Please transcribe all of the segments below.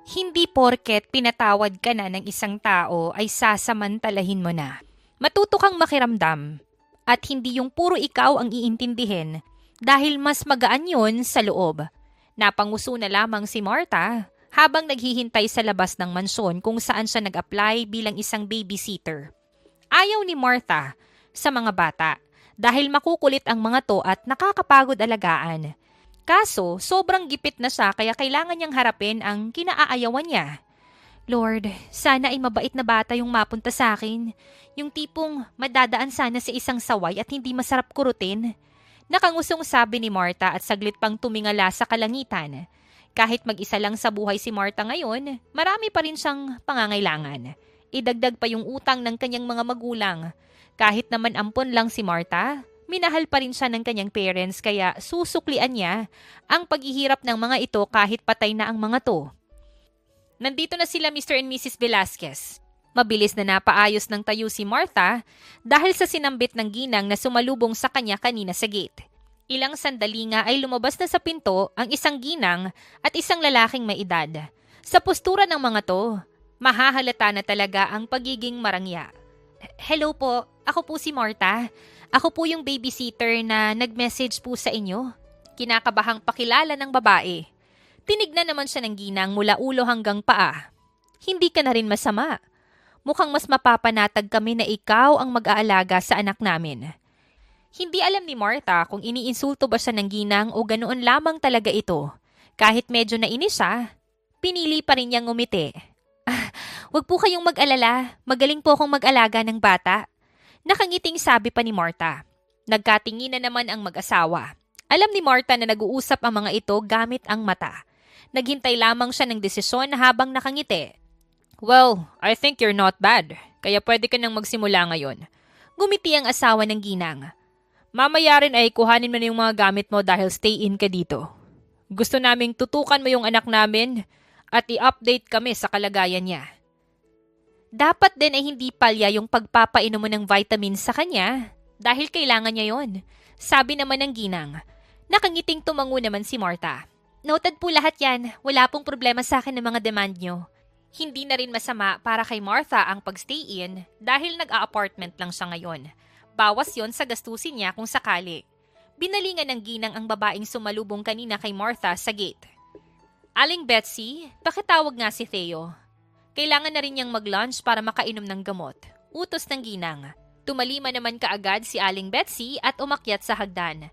Hindi porket pinatawad ka na ng isang tao ay sasamantalahin mo na. Matuto kang makiramdam at hindi yung puro ikaw ang iintindihin dahil mas magaan yun sa loob. Napanguso na lamang si Martha habang naghihintay sa labas ng mansyon kung saan siya nag-apply bilang isang babysitter. Ayaw ni Martha sa mga bata dahil makukulit ang mga to at nakakapagod alagaan. Kaso, sobrang gipit na siya kaya kailangan niyang harapin ang kinaaayawan niya. Lord, sana ay mabait na bata yung mapunta sa akin. Yung tipong madadaan sana sa isang saway at hindi masarap kurutin. Nakangusong sabi ni Martha at saglit pang tumingala sa kalangitan. Kahit mag-isa lang sa buhay si Martha ngayon, marami pa rin siyang pangangailangan. Idagdag pa yung utang ng kanyang mga magulang. Kahit naman ampon lang si Martha, minahal pa rin siya ng kanyang parents kaya susuklian niya ang paghihirap ng mga ito kahit patay na ang mga to. Nandito na sila Mr. and Mrs. Velasquez. Mabilis na napaayos ng tayo si Martha dahil sa sinambit ng ginang na sumalubong sa kanya kanina sa gate. Ilang sandali nga ay lumabas na sa pinto ang isang ginang at isang lalaking may edad. Sa postura ng mga to, mahahalata na talaga ang pagiging marangya. Hello po, ako po si Martha. Ako po yung babysitter na nag-message po sa inyo. Kinakabahang pakilala ng babae. Tinignan naman siya ng ginang mula ulo hanggang paa. Hindi ka na rin masama. Mukhang mas mapapanatag kami na ikaw ang mag-aalaga sa anak namin. Hindi alam ni Martha kung iniinsulto ba siya ng ginang o ganoon lamang talaga ito. Kahit medyo nainis siya, pinili pa rin niyang ngumiti. Huwag po kayong mag-alala. Magaling po akong mag-alaga ng bata. Nakangiting sabi pa ni Martha. Nagkatingin na naman ang mag-asawa. Alam ni Martha na nag-uusap ang mga ito gamit ang mata. Naghintay lamang siya ng desisyon habang nakangiti. Well, I think you're not bad. Kaya pwede ka nang magsimula ngayon. Gumiti ang asawa ng ginang. Mamaya rin ay kuhanin mo na yung mga gamit mo dahil stay-in ka dito. Gusto naming tutukan mo yung anak namin at i-update kami sa kalagayan niya. Dapat din ay hindi palya yung pagpapainom mo ng vitamins sa kanya dahil kailangan niya yon. Sabi naman ng ginang. Nakangiting tumango naman si Martha. Noted po lahat yan. Wala pong problema sa akin ng mga demand nyo. Hindi na rin masama para kay Martha ang pag-stay-in dahil nag-a-apartment lang siya ngayon. Bawas yon sa gastusin niya kung sakali. Binalingan ng ginang ang babaeng sumalubong kanina kay Martha sa gate. Aling Betsy, pakitawag nga si Theo. Kailangan na rin niyang mag-lunch para makainom ng gamot. Utos ng ginang. Tumalima naman kaagad si Aling Betsy at umakyat sa hagdan.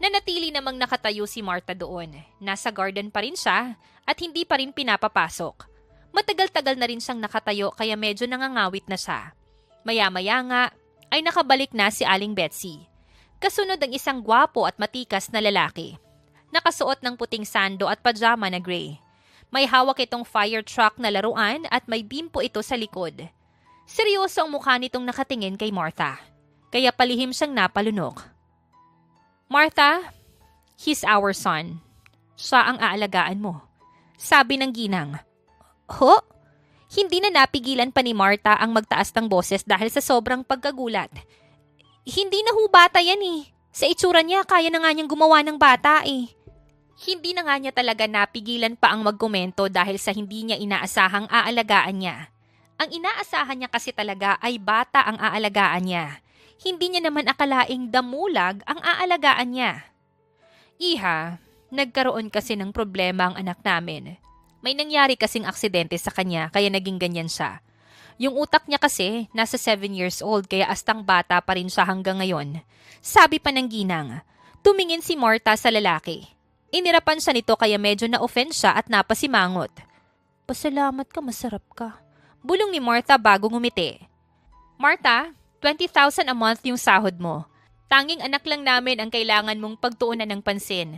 Nanatili namang nakatayo si Martha doon. Nasa garden pa rin siya at hindi pa rin pinapapasok. Matagal-tagal na rin siyang nakatayo kaya medyo nangangawit na siya. Maya-maya nga ay nakabalik na si Aling Betsy. Kasunod ang isang gwapo at matikas na lalaki. Nakasuot ng puting sando at pajama na gray. May hawak itong fire truck na laruan at may bimpo ito sa likod. Seryoso ang mukha nitong nakatingin kay Martha. Kaya palihim siyang napalunok. Martha, he's our son. Siya ang aalagaan mo. Sabi ng ginang. Ho? Hindi na napigilan pa ni Martha ang magtaas ng boses dahil sa sobrang pagkagulat. Hindi na ho bata yan eh. Sa itsura niya, kaya na nga niyang gumawa ng bata eh. Hindi na nga niya talaga napigilan pa ang magkomento dahil sa hindi niya inaasahang aalagaan niya. Ang inaasahan niya kasi talaga ay bata ang aalagaan niya. Hindi niya naman akalaing damulag ang aalagaan niya. Iha, nagkaroon kasi ng problema ang anak namin. May nangyari kasing aksidente sa kanya kaya naging ganyan siya. Yung utak niya kasi nasa 7 years old kaya astang bata pa rin siya hanggang ngayon. Sabi pa ng ginang. Tumingin si Martha sa lalaki. Inirapan siya nito kaya medyo na-offend siya at napasimangot. Pasalamat ka, masarap ka. Bulong ni Martha bago ngumiti. Martha, 20,000 a month yung sahod mo. Tanging anak lang namin ang kailangan mong pagtuunan ng pansin.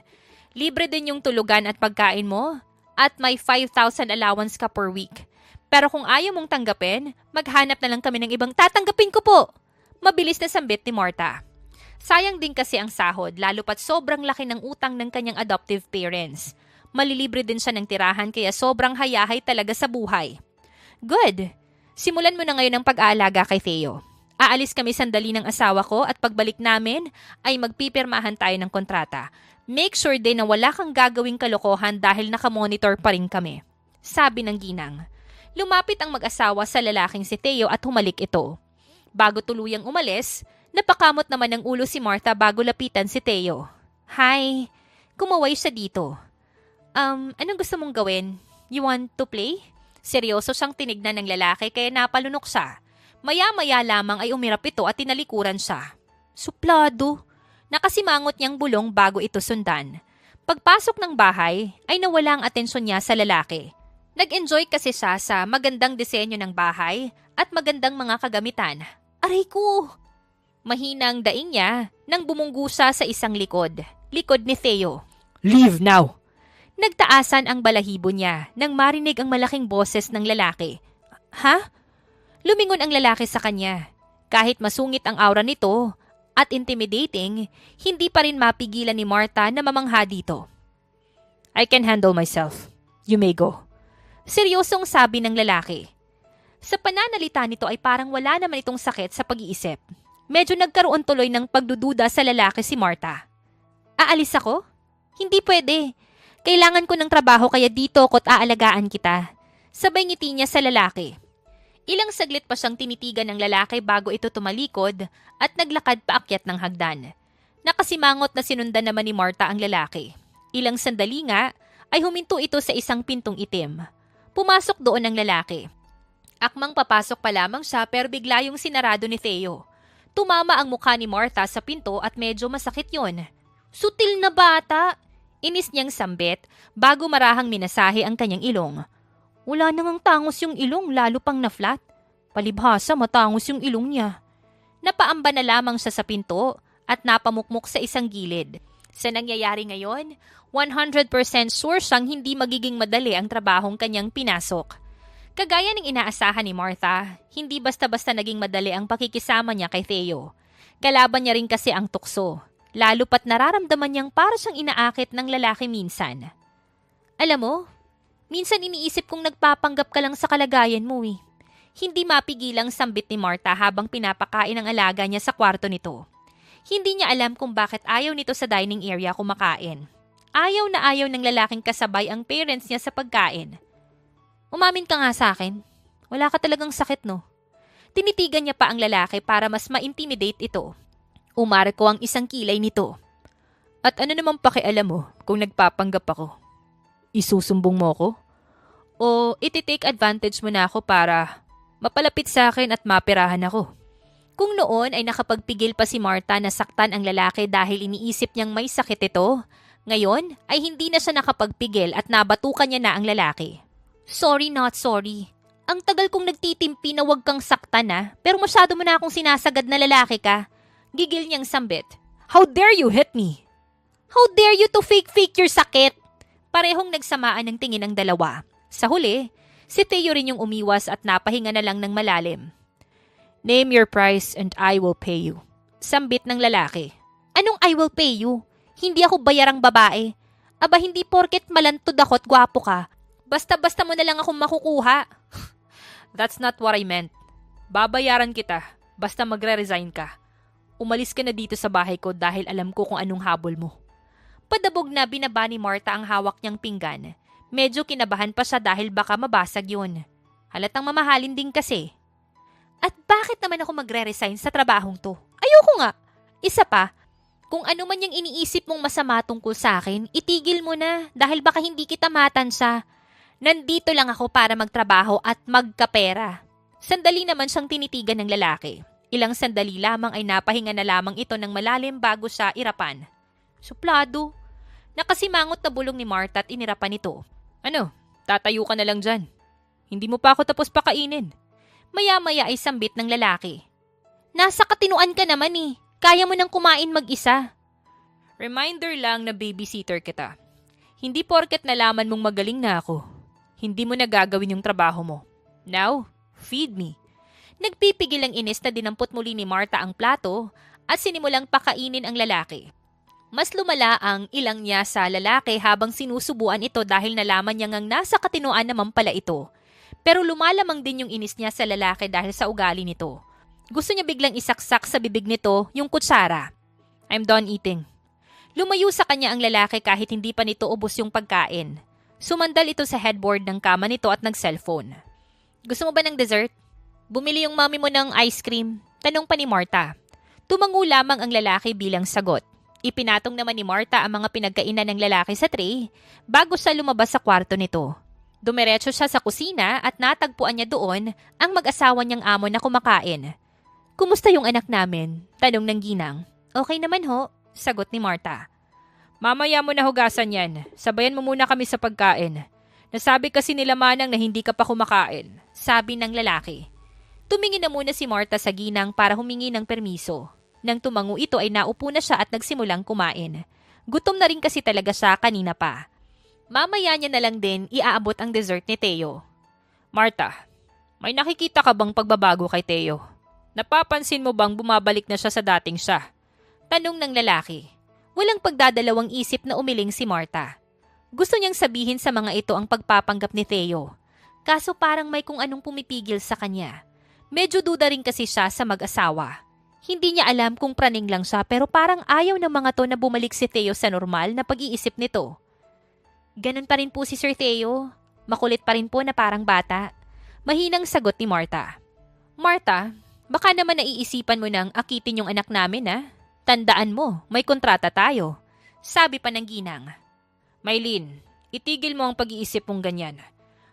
Libre din yung tulugan at pagkain mo. At may 5,000 allowance ka per week. Pero kung ayaw mong tanggapin, maghanap na lang kami ng ibang tatanggapin ko po. Mabilis na sambit ni Martha. Sayang din kasi ang sahod lalo pat sobrang laki ng utang ng kanyang adoptive parents. Malilibre din siya ng tirahan kaya sobrang hayahay talaga sa buhay. Good. Simulan mo na ngayon ang pag-aalaga kay Theo. Aalis kami sandali ng asawa ko at pagbalik namin ay magpipirmahan tayo ng kontrata. Make sure din na wala kang gagawing kalokohan dahil nakamonitor pa rin kami. sabi ng ginang. Lumapit ang mag-asawa sa lalaking si Theo at humalik ito. Bago tuluyang umalis, napakamot naman ng ulo si Martha bago lapitan si Theo. Hi, kumaway siya dito. Anong gusto mong gawin? You want to play? Seryoso siyang tinignan ng lalaki kaya napalunok siya. Maya-maya lamang ay umirap ito at tinalikuran siya. Suplado. Nakasimangot niyang bulong bago ito sundan. Pagpasok ng bahay ay nawala ang atensyon niya sa lalaki. Nag-enjoy kasi siya sa magandang disenyo ng bahay at magandang mga kagamitan. Aray ko! Mahinang daing niya nang bumunggu siya sa isang likod. Likod ni Theo. Leave now! Nagtaasan ang balahibo niya nang marinig ang malaking boses ng lalaki. Ha? Lumingon ang lalaki sa kanya. Kahit masungit ang aura nito at intimidating, hindi pa rin mapigilan ni Martha na mamangha dito. I can handle myself. You may go. Seryosong sabi ng lalaki. Sa pananalita nito ay parang wala naman itong sakit sa pag-iisip. Medyo nagkaroon tuloy ng pagdududa sa lalaki si Martha. Aalis ako? Hindi pwede. Kailangan ko ng trabaho kaya dito ko't aalagaan kita. Sabay ngiti niya sa lalaki. Ilang saglit pa siyang tinitigan ng lalaki bago ito tumalikod at naglakad paakyat ng hagdan. Nakasimangot na sinundan naman ni Martha ang lalaki. Ilang sandali nga ay huminto ito sa isang pintong itim. Pumasok doon ang lalaki. Akmang papasok pa lamang siya pero bigla yung sinarado ni Theo. Tumama ang mukha ni Martha sa pinto at medyo masakit yun. Sutil na bata! Inis niyang sambit bago marahang minasahe ang kanyang ilong. Wala namang tangos yung ilong lalo pang na-flat. Palibhasa matangos yung ilong niya. Napaamba na lamang siya sa pinto at napamukmok sa isang gilid. Sa nangyayari ngayon, 100% sure siyang hindi magiging madali ang trabahong kanyang pinasok. Kagaya ng inaasahan ni Martha, hindi basta-basta naging madali ang pakikisama niya kay Theo. Kalaban niya rin kasi ang tukso. Lalo pat nararamdaman niyang para siyang inaakit ng lalaki minsan. Alam mo, minsan iniisip kong nagpapanggap ka lang sa kalagayan mo eh. Hindi mapigilang sambit ni Martha habang pinapakain ang alaga niya sa kwarto nito. Hindi niya alam kung bakit ayaw nito sa dining area kumakain. Ayaw na ayaw ng lalaking kasabay ang parents niya sa pagkain. Umamin ka nga sa akin. Wala ka talagang sakit no? Tinitigan niya pa ang lalaki para mas ma-intimidate ito. Umarko ang isang kilay nito. At ano namang pakialam mo kung nagpapanggap ako? Isusumbong mo ako? O iti-take advantage mo na ako para mapalapit sa akin at mapirahan ako? Kung noon ay nakapagpigil pa si Martha na saktan ang lalaki dahil iniisip niyang may sakit ito, ngayon ay hindi na siya nakapagpigil at nabatukan niya na ang lalaki. Sorry not sorry. Ang tagal kong nagtitimpi na wag kang saktan pero masyado mo na akong sinasagad na lalaki ka. Gigil niyang sambit. How dare you hit me? How dare you to fake your sakit? Parehong nagsamaan ng tingin ang dalawa. Sa huli, si Theo rin yung umiwas at napahinga na lang ng malalim. Name your price and I will pay you. Sambit ng lalaki. Anong I will pay you? Hindi ako bayarang babae. Aba hindi porket malantod ako at gwapo ka. Basta-basta mo na lang akong makukuha. That's not what I meant. Babayaran kita. Basta magre-resign ka. Umalis ka na dito sa bahay ko dahil alam ko kung anong habol mo. Padabog na binaba ni Martha ang hawak niyang pinggan. Medyo kinabahan pa siya dahil baka mabasag yun. Halatang mamahalin din kasi. At bakit naman ako magre-resign sa trabahong to? Ayoko nga. Isa pa, kung ano man yung iniisip mong masama tungkol sa akin, itigil mo na dahil baka hindi kita matansya. Nandito lang ako para magtrabaho at magkapera. Sandali naman siyang tinitigan ng lalaki. Ilang sandali lamang ay napahinga na lamang ito ng malalim bago siya irapan. Suplado. Nakasimangot na bulong ni Martha at inirapan ito. Ano? Tatayo ka na lang dyan. Hindi mo pa ako tapos pakainin. Maya-maya ay sambit ng lalaki. Nasa katinuan ka naman eh. Kaya mo nang kumain mag-isa. Reminder lang na babysitter kita. Hindi porket nalaman mong magaling na ako. Hindi mo na gagawin yung trabaho mo. Now, feed me. Nagpipigil ang inis na dinampot muli ni Martha ang plato at sinimulang pakainin ang lalaki. Mas lumala ang ilang niya sa lalaki habang sinusubuan ito dahil nalaman niya ngang nasa katinuan naman pala ito. Pero lumalamang din yung inis niya sa lalaki dahil sa ugali nito. Gusto niya biglang isaksak sa bibig nito yung kutsara. I'm done eating. Lumayo sa kanya ang lalaki kahit hindi pa nito ubos yung pagkain. Sumandal ito sa headboard ng kama nito at nag-cellphone. Gusto mo ba ng dessert? Bumili yung mami mo ng ice cream. Tanong pa ni Marta. Tumango lamang ang lalaki bilang sagot. Ipinatong naman ni Marta ang mga pinagkainan ng lalaki sa tray bago siya lumabas sa kwarto nito. Dumiretso siya sa kusina at natagpuan niya doon ang mag-asawa niyang amo na kumakain. Kumusta yung anak namin? Tanong ng ginang. Okay naman ho, sagot ni Marta. Mamaya mo na hugasan yan. Sabayan mo muna kami sa pagkain. Nasabi kasi nila Manang na hindi ka pa kumakain, sabi ng lalaki. Tumingin na muna si Marta sa ginang para humingi ng permiso. Nang tumango ito ay naupo na siya at nagsimulang kumain. Gutom na rin kasi talaga siya kanina pa. Mamaya niya na lang din iaabot ang dessert ni Teo. Marta, may nakikita ka bang pagbabago kay Teo? Napapansin mo bang bumabalik na siya sa dating siya? Tanong ng lalaki. Walang pagdadalawang isip na umiling si Marta. Gusto niyang sabihin sa mga ito ang pagpapanggap ni Teo. Kaso parang may kung anong pumipigil sa kanya. Medyo duda rin kasi siya sa mag-asawa. Hindi niya alam kung praning lang siya pero parang ayaw ng mga to na bumalik si Teo sa normal na pag-iisip nito. Ganun pa rin po si Sir Teo. Makulit pa rin po na parang bata. Mahinang sagot ni Marta. Marta, baka naman naiisipan mo nang akitin yung anak namin ha? Tandaan mo, may kontrata tayo. Sabi pa ng ginang. Maylin, itigil mo ang pag-iisip mong ganyan.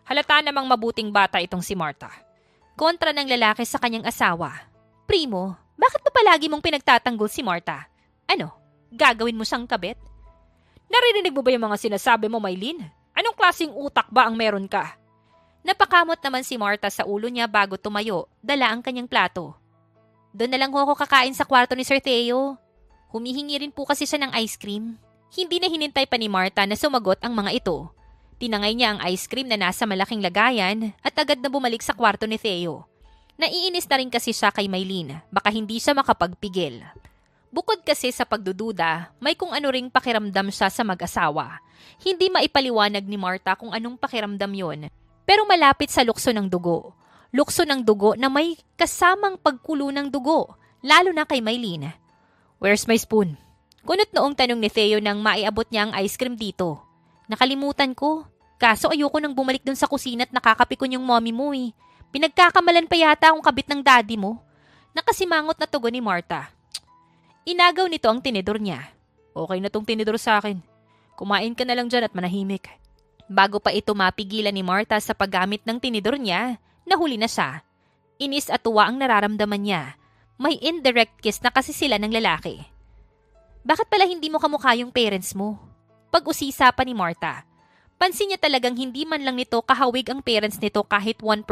Halata namang mabuting bata itong si Marta. Kontra ng lalaki sa kanyang asawa. Primo, bakit ba palagi mong pinagtatanggol si Marta? Ano, gagawin mo siyang kabit? Naririnig mo ba yung mga sinasabi mo, Maylin? Anong klaseng utak ba ang meron ka? Napakamot naman si Marta sa ulo niya bago tumayo, dala ang kanyang plato. Doon na lang ho ako kakain sa kwarto ni Sir Teo. Humihingi rin po kasi siya ng ice cream. Hindi na hinintay pa ni Marta na sumagot ang mga ito. Tinangay niya ang ice cream na nasa malaking lagayan at agad na bumalik sa kwarto ni Teo. Naiinis na rin kasi siya kay Maylin, baka hindi siya makapagpigil. Bukod kasi sa pagdududa, may kung ano ring pakiramdam siya sa mag-asawa. Hindi maipaliwanag ni Marta kung anong pakiramdam yon, pero malapit sa lukso ng dugo. Lukso ng dugo na may kasamang pagkulo ng dugo, lalo na kay Maylin. Where's my spoon? Kunot noong tanong ni Theo nang maiabot niya ang ice cream dito. Nakalimutan ko. Kaso ayoko nang bumalik dun sa kusina at nakakapikon yung mommy mo eh. Pinagkakamalan pa yata akong kabit ng daddy mo. Nakasimangot na tugon ni Marta. Inagaw nito ang tinidor niya. Okay na tong tinidor sa akin. Kumain ka na lang dyan at manahimik. Bago pa ito mapigilan ni Marta sa paggamit ng tinidor niya, nahuli na siya. Inis at tuwa ang nararamdaman niya. May indirect kiss na kasi sila ng lalaki. Bakit pala hindi mo kamukha yung parents mo? Pag-usisa pa ni Marta. Pansin niya talagang hindi man lang nito kahawig ang parents nito kahit 1%.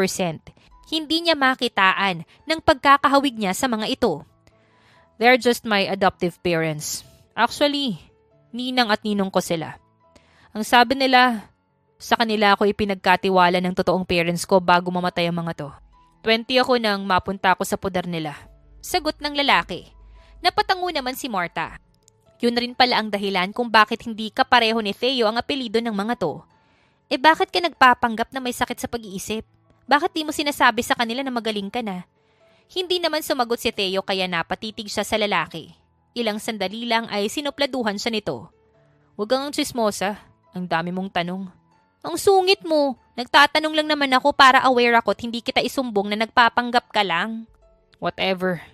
Hindi niya makitaan ng pagkakahawig niya sa mga ito. They're just my adoptive parents. Actually, ninang at ninong ko sila. Ang sabi nila, sa kanila ako ipinagkatiwala ng totoong parents ko bago mamatay ang mga to. 20 ako nang mapunta ako sa poder nila. Sagot ng lalaki. Napatango naman si Marta. Yun rin pala ang dahilan kung bakit hindi ka pareho ni Theo ang apelido ng mga to. Eh bakit ka nagpapanggap na may sakit sa pag-iisip? Bakit di mo sinasabi sa kanila na magaling ka na? Hindi naman sumagot si Theo kaya napatitig siya sa lalaki. Ilang sandali lang ay sinupladuhan siya nito. Huwag kang tsismosa. Ang dami mong tanong. Ang sungit mo. Nagtatanong lang naman ako para aware ako at hindi kita isumbong na nagpapanggap ka lang. Whatever.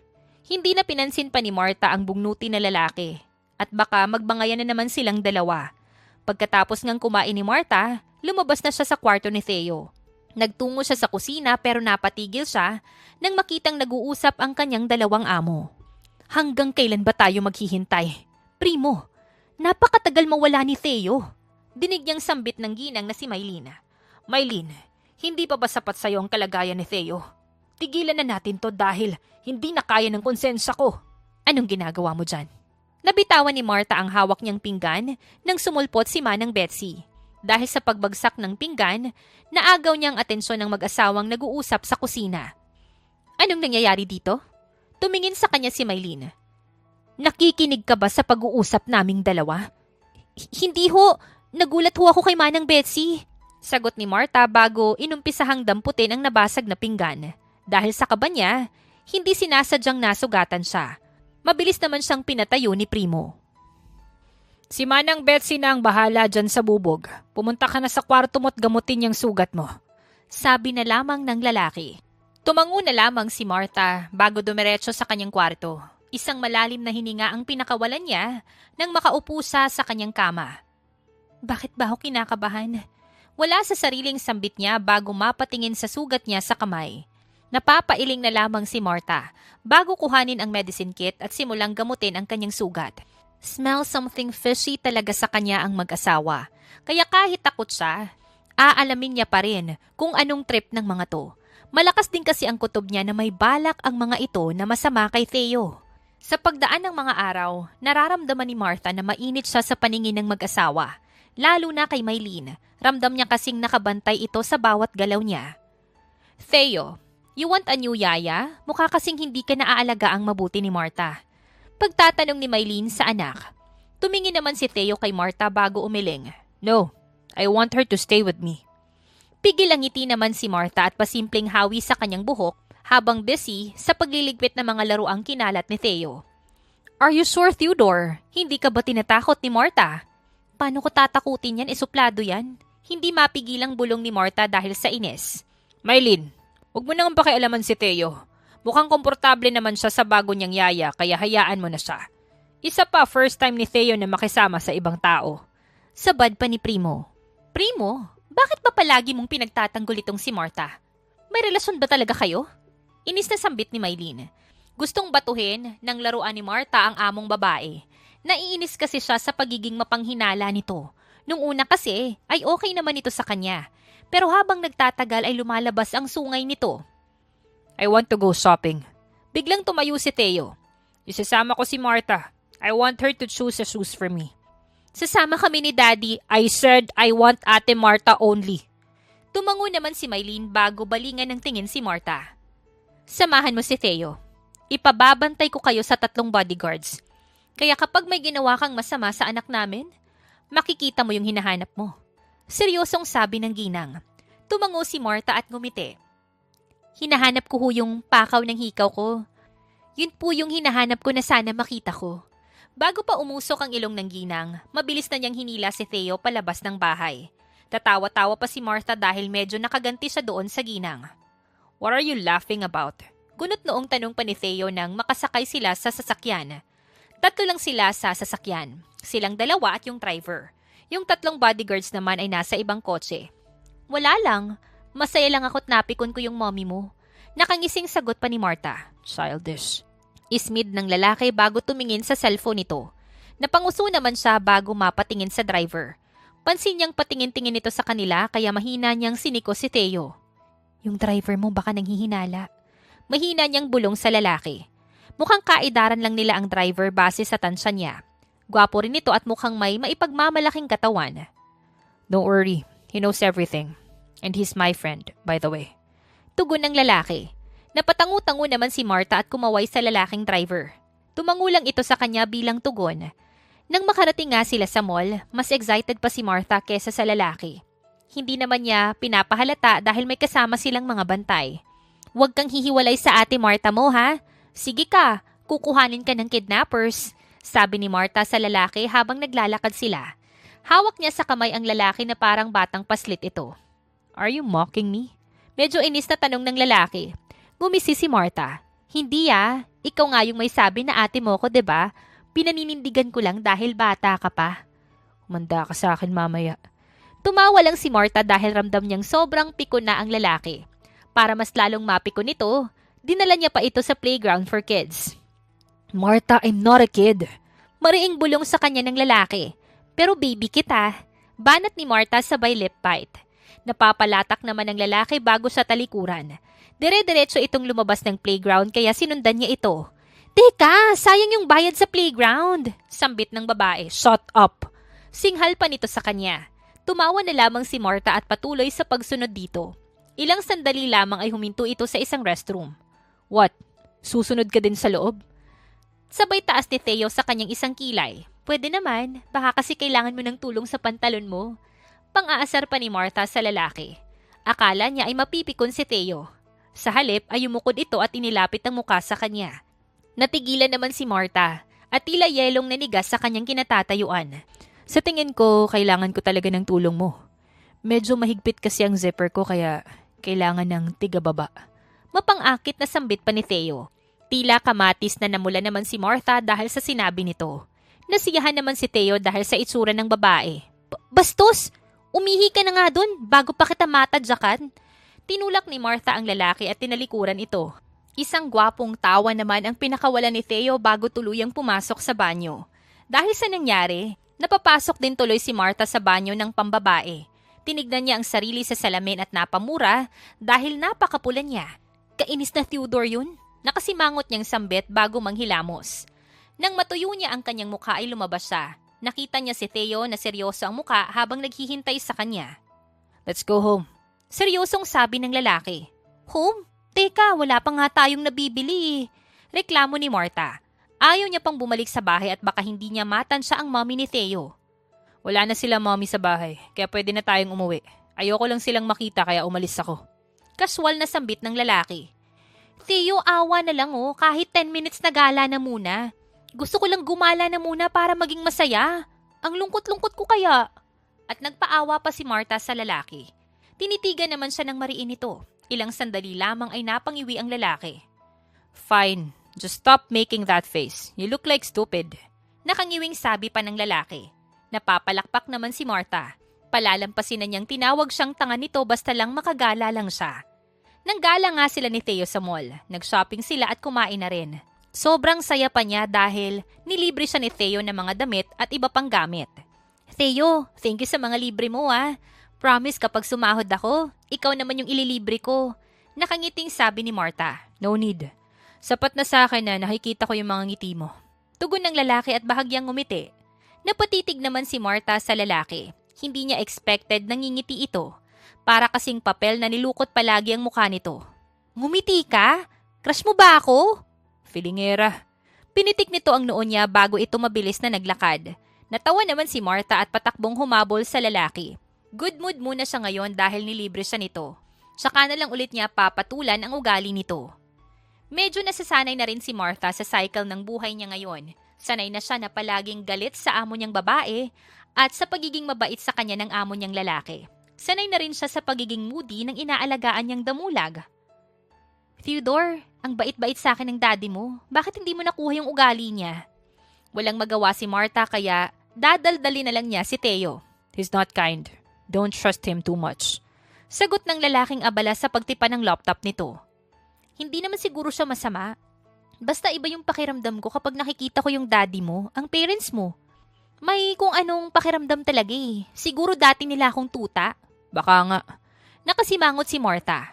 Hindi na pinansin pa ni Marta ang bugnuti na lalaki. At baka magbangayan na naman silang dalawa. Pagkatapos ngang kumain ni Marta, lumabas na siya sa kwarto ni Theo. Nagtungo siya sa kusina pero napatigil siya nang makitang nag-uusap ang kanyang dalawang amo. Hanggang kailan ba tayo maghihintay? Primo, napakatagal mawala ni Theo. Dinig niyang sambit ng ginang na si Maylin. Maylin, hindi pa ba sapat sa'yo ang kalagayan ni Theo? Tigilan na natin to dahil hindi na kaya ng konsensya ko. Anong ginagawa mo dyan? Nabitawan ni Marta ang hawak niyang pinggan nang sumulpot si Manang Betsy. Dahil sa pagbagsak ng pinggan, naagaw niya ang atensyon ng mag-asawang nag-uusap sa kusina. Anong nangyayari dito? Tumingin sa kanya si Maylin. Nakikinig ka ba sa pag-uusap naming dalawa? Hindi ho. Nagulat ho ako kay Manang Betsy. Sagot ni Marta bago inumpisahang damputin ang nabasag na pinggan. Dahil sa kaba niya, hindi sinasadyang nasugatan siya. Mabilis naman siyang pinatayo ni Primo. Si Manang Betsy na ang bahala dyan sa bubog. Pumunta ka na sa kwarto mo't gamutin yung sugat mo. Sabi na lamang ng lalaki. Tumango na lamang si Martha bago dumiretso sa kanyang kwarto. Isang malalim na hininga ang pinakawalan niya nang makaupo sa kanyang kama. Bakit ba ako kinakabahan? Wala sa sariling sambit niya bago mapatingin sa sugat niya sa kamay. Napapailing na lamang si Martha bago kuhanin ang medicine kit at simulang gamutin ang kanyang sugat. Smell something fishy talaga sa kanya ang mag-asawa. Kaya kahit takot siya, aalamin niya pa rin kung anong trip ng mga to. Malakas din kasi ang kutob niya na may balak ang mga ito na masama kay Theo. Sa pagdaan ng mga araw, nararamdaman ni Martha na mainit siya sa paningin ng mag-asawa. Lalo na kay Mylene. Ramdam niya kasing nakabantay ito sa bawat galaw niya. Theo, you want a new yaya? Mukha kasing hindi ka naaalaga ang mabuti ni Martha. Pagtatanong ni Mylene sa anak. Tumingin naman si Theo kay Martha bago umiling. No, I want her to stay with me. Pigil ang ngiti naman si Martha at pasimpleng hawi sa kanyang buhok habang busy sa pagliligpit ng mga laruang kinalat ni Theo. Are you sure, Theodore? Hindi ka ba tinatakot ni Martha? Paano ko tatakutin yan? Suplado yan. Hindi mapigilang bulong ni Martha dahil sa inis. Mylene, huwag mo nang pakialaman si Theo. Mukhang komportable naman siya sa bago niyang yaya kaya hayaan mo na siya. Isa pa first time ni Theo na makisama sa ibang tao. Sabad pa ni Primo. Primo, bakit ba palagi mong pinagtatanggol itong si Martha? May relasyon ba talaga kayo? Inis na sambit ni Mylene. Gustong batuhin ng laruan ni Martha ang among babae. Naiinis kasi siya sa pagiging mapanghinala nito. Nung una kasi ay okay naman ito sa kanya. Pero habang nagtatagal ay lumalabas ang sungay nito. I want to go shopping. Biglang tumayo si Theo. Isasama ko si Martha. I want her to choose a shoes for me. Sasama kami ni Daddy. I said I want Ate Martha only. Tumango naman si Mylene bago balingan ng tingin si Martha. Samahan mo si Theo. Ipababantay ko kayo sa 3 bodyguards. Kaya kapag may ginawa kang masama sa anak namin, makikita mo yung hinahanap mo. Seryosong sabi ng ginang. Tumango si Martha at ngumiti. Hinahanap ko yung pakaw ng hikaw ko. Yun po yung hinahanap ko na sana makita ko. Bago pa umusok ang ilong ng ginang, mabilis na niyang hinila si Theo palabas ng bahay. Tatawa-tawa pa si Martha dahil medyo nakaganti siya doon sa ginang. What are you laughing about? Gunot noong tanong pa ni Theo nang makasakay sila sa sasakyan. 3 lang sila sa sasakyan. Silang 2 at yung driver. Yung 3 bodyguards naman ay nasa ibang kotse. Wala lang. Masaya lang ako't napikon ko yung mommy mo. Nakangising sagot pa ni Martha. Childish. Ismid ng lalaki bago tumingin sa cellphone nito. Napanguso naman siya bago mapatingin sa driver. Pansin niyang patingin-tingin ito sa kanila kaya mahina niyang siniko si Theo. Yung driver mo baka nanghihinala. Mahina niyang bulong sa lalaki. Mukhang kaidaran lang nila ang driver base sa tansya niya. Gwapo rin ito at mukhang may maipagmamalaking katawan. Don't worry, he knows everything. And he's my friend, by the way. Tugon ng lalaki. Napatango-tango naman si Martha at kumaway sa lalaking driver. Tumango lang ito sa kanya bilang tugon. Nang makarating nga sila sa mall, mas excited pa si Martha kesa sa lalaki. Hindi naman niya pinapahalata dahil may kasama silang mga bantay. Huwag kang hihiwalay sa ate Martha mo ha. Sige ka, kukuhanin ka ng kidnappers. Sabi ni Martha sa lalaki habang naglalakad sila. Hawak niya sa kamay ang lalaki na parang batang paslit ito. Are you mocking me? Medyo inis na tanong ng lalaki. Gumisi si Martha. Hindi ikaw nga yung may sabi na ate mo ko, 'di ba? Pinaninindigan ko lang dahil bata ka pa. Humanda ka sa akin mamaya. Tumawa lang si Martha dahil ramdam niyang sobrang piko na ang lalaki. Para mas lalong mapiko nito, dinala niya pa ito sa playground for kids. Martha, I'm not a kid. Mariing bulong sa kanya ng lalaki. Pero baby kita. Banat ni Martha sabay lip bite. Napapalatak naman ng lalaki bago sa talikuran. Dire-diretso itong lumabas ng playground kaya sinundan niya ito. Teka, sayang yung bayad sa playground. Sambit ng babae. Shut up. Singhal pa nito sa kanya. Tumawa na lamang si Martha at patuloy sa pagsunod dito. Ilang sandali lamang ay huminto ito sa isang restroom. What? Susunod ka din sa loob? Sabay taas ni Theo sa kanyang isang kilay. Pwede naman, baka kasi kailangan mo ng tulong sa pantalon mo. Pang-aasar pa ni Martha sa lalaki. Akala niya ay mapipikon si Theo. Sa halip ay yumukod ito at inilapit ang muka sa kanya. Natigilan naman si Martha at tila yelong nanigas sa kanyang kinatatayuan. Sa tingin ko, kailangan ko talaga ng tulong mo. Medyo mahigpit kasi ang zipper ko kaya kailangan ng tigababa. Mapang-akit na sambit pa ni Theo. Tila kamatis na namula naman si Martha dahil sa sinabi nito. Nasiyahan naman si Theo dahil sa itsura ng babae. Bastos! Umihi ka na nga dun bago pa kita matadyakan. Tinulak ni Martha ang lalaki at tinalikuran ito. Isang gwapong tawa naman ang pinakawalan ni Theo bago tuluyang pumasok sa banyo. Dahil sa nangyari, napapasok din tuloy si Martha sa banyo ng pambabae. Tinignan niya ang sarili sa salamin at napamura dahil napakapula niya. Kainis na Theodore yun. Nakasimangot niyang sambit bago manghilamos. Nang matuyo niya ang kanyang mukha ay lumabas siya. Nakita niya si Theo na seryoso ang mukha habang naghihintay sa kanya. Let's go home. Seryosong sabi ng lalaki. Home? Teka, wala pa nga tayong nabibili. Reklamo ni Martha. Ayaw niya pang bumalik sa bahay at baka hindi niya matansya ang mommy ni Theo. Wala na sila mommy sa bahay, kaya pwede na tayong umuwi. Ayoko lang silang makita kaya umalis ako. Kaswal na sambit ng lalaki. Theo, awa na lang kahit 10 minutes na gala na muna. Gusto ko lang gumala na muna para maging masaya. Ang lungkot-lungkot ko kaya. At nagpaawa pa si Martha sa lalaki. Tinitigan naman siya ng mariin ito. Ilang sandali lamang ay napangiwi ang lalaki. Fine, just stop making that face. You look like stupid. Nakangiwing sabi pa ng lalaki. Napapalakpak naman si Martha. Palalampasin na niyang tinawag siyang tanga nito basta lang makagala lang siya. Nanggala nga sila ni Theo sa mall. Nag-shopping sila at kumain na rin. Sobrang saya pa niya dahil nilibre siya ni Theo ng mga damit at iba pang gamit. Theo, thank you sa mga libre mo Promise kapag sumahod ako, ikaw naman yung ililibre ko. Nakangiting sabi ni Martha. No need. Sapat na sa akin na nakikita ko yung mga ngiti mo. Tugon ng lalaki at bahagyang ngumiti. Napatitig naman si Martha sa lalaki. Hindi niya expected nangingiti ito. Para kasing papel na nilukot palagi ang mukha nito. Ngumiti ka? Crush mo ba ako? Filingera. Pinitik nito ang noon niya bago ito mabilis na naglakad. Natawa naman si Martha at patakbong humabol sa lalaki. Good mood muna siya ngayon dahil nilibre siya nito. Saka na lang ulit niya papatulan ang ugali nito. Medyo nasasanay na rin si Martha sa cycle ng buhay niya ngayon. Sanay na siya na palaging galit sa amo niyang babae at sa pagiging mabait sa kanya ng amo niyang lalaki. Sanay na rin siya sa pagiging moody ng inaalagaan niyang damulag. Theodore, ang bait-bait sa akin ng daddy mo. Bakit hindi mo nakuha yung ugali niya? Walang magawa si Martha kaya dadaldali na lang niya si Theo. He's not kind. Don't trust him too much. Sagot ng lalaking abala sa pagtipa ng laptop nito. Hindi naman siguro siya masama. Basta iba yung pakiramdam ko kapag nakikita ko yung daddy mo, ang parents mo. May kung anong pakiramdam talaga Siguro dati nila akong tuta. Baka nga. Nakasimangot si Martha.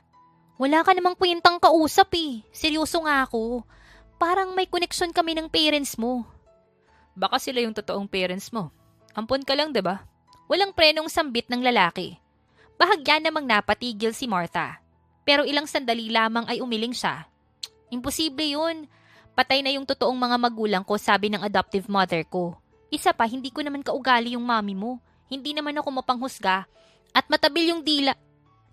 Wala ka namang kwentang kausap Seryoso nga ako. Parang may connection kami ng parents mo. Baka sila yung totoong parents mo. Ampon ka lang, diba? Walang prenong sambit ng lalaki. Bahagya namang napatigil si Martha. Pero ilang sandali lamang ay umiling siya. Imposible yun. Patay na yung totoong mga magulang ko, sabi ng adoptive mother ko. Isa pa, hindi ko naman kaugali yung mami mo. Hindi naman ako mapanghusga. At matabil yung dila.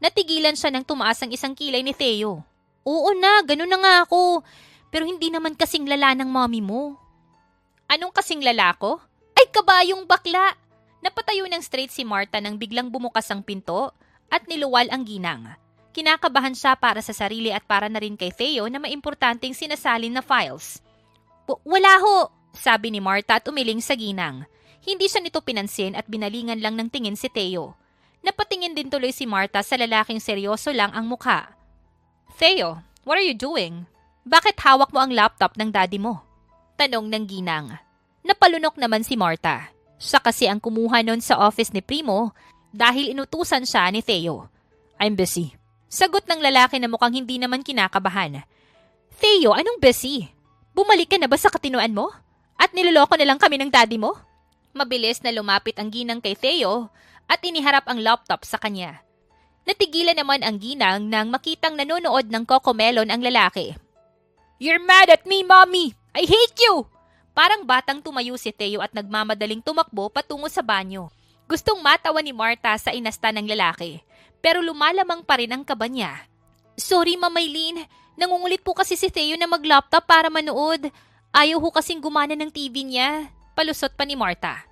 Natigilan siya nang tumaas ang isang kilay ni Theo. Oo na, ganun na nga ako. Pero hindi naman kasing lala ng mami mo. Anong kasing lala ko? Ay, kabayong bakla! Napatayo ng straight si Martha nang biglang bumukas ang pinto at niluwal ang ginang. Kinakabahan siya para sa sarili at para na rin kay Theo na maimportanteng sinasalin na files. Wala ho, sabi ni Martha at umiling sa ginang. Hindi siya nito pinansin at binalingan lang ng tingin si Theo. Napatingin din tuloy si Martha sa lalaking seryoso lang ang mukha. Theo, what are you doing? Bakit hawak mo ang laptop ng daddy mo? Tanong ng ginang. Napalunok naman si Martha. Siya kasi ang kumuha nun sa office ni Primo dahil inutusan siya ni Theo. I'm busy. Sagot ng lalaki na mukhang hindi naman kinakabahan. Theo, anong busy? Bumalik ka na ba sa katinuan mo? At niloloko na lang kami ng daddy mo? Mabilis na lumapit ang ginang kay Theo at iniharap ang laptop sa kanya. Natigilan naman ang ginang nang makitang nanonood ng Cocomelon ang lalaki. You're mad at me, mommy! I hate you! Parang batang tumayo si Theo at nagmamadaling tumakbo patungo sa banyo. Gustong matawa ni Martha sa inasta ng lalaki. Pero lumalamang pa rin ang kaba niya. Sorry, Mamaylin. Nangungulit po kasi si Theo na mag-laptop para manood. Ayaw ho kasing gumana ng TV niya. Palusot pa ni Martha.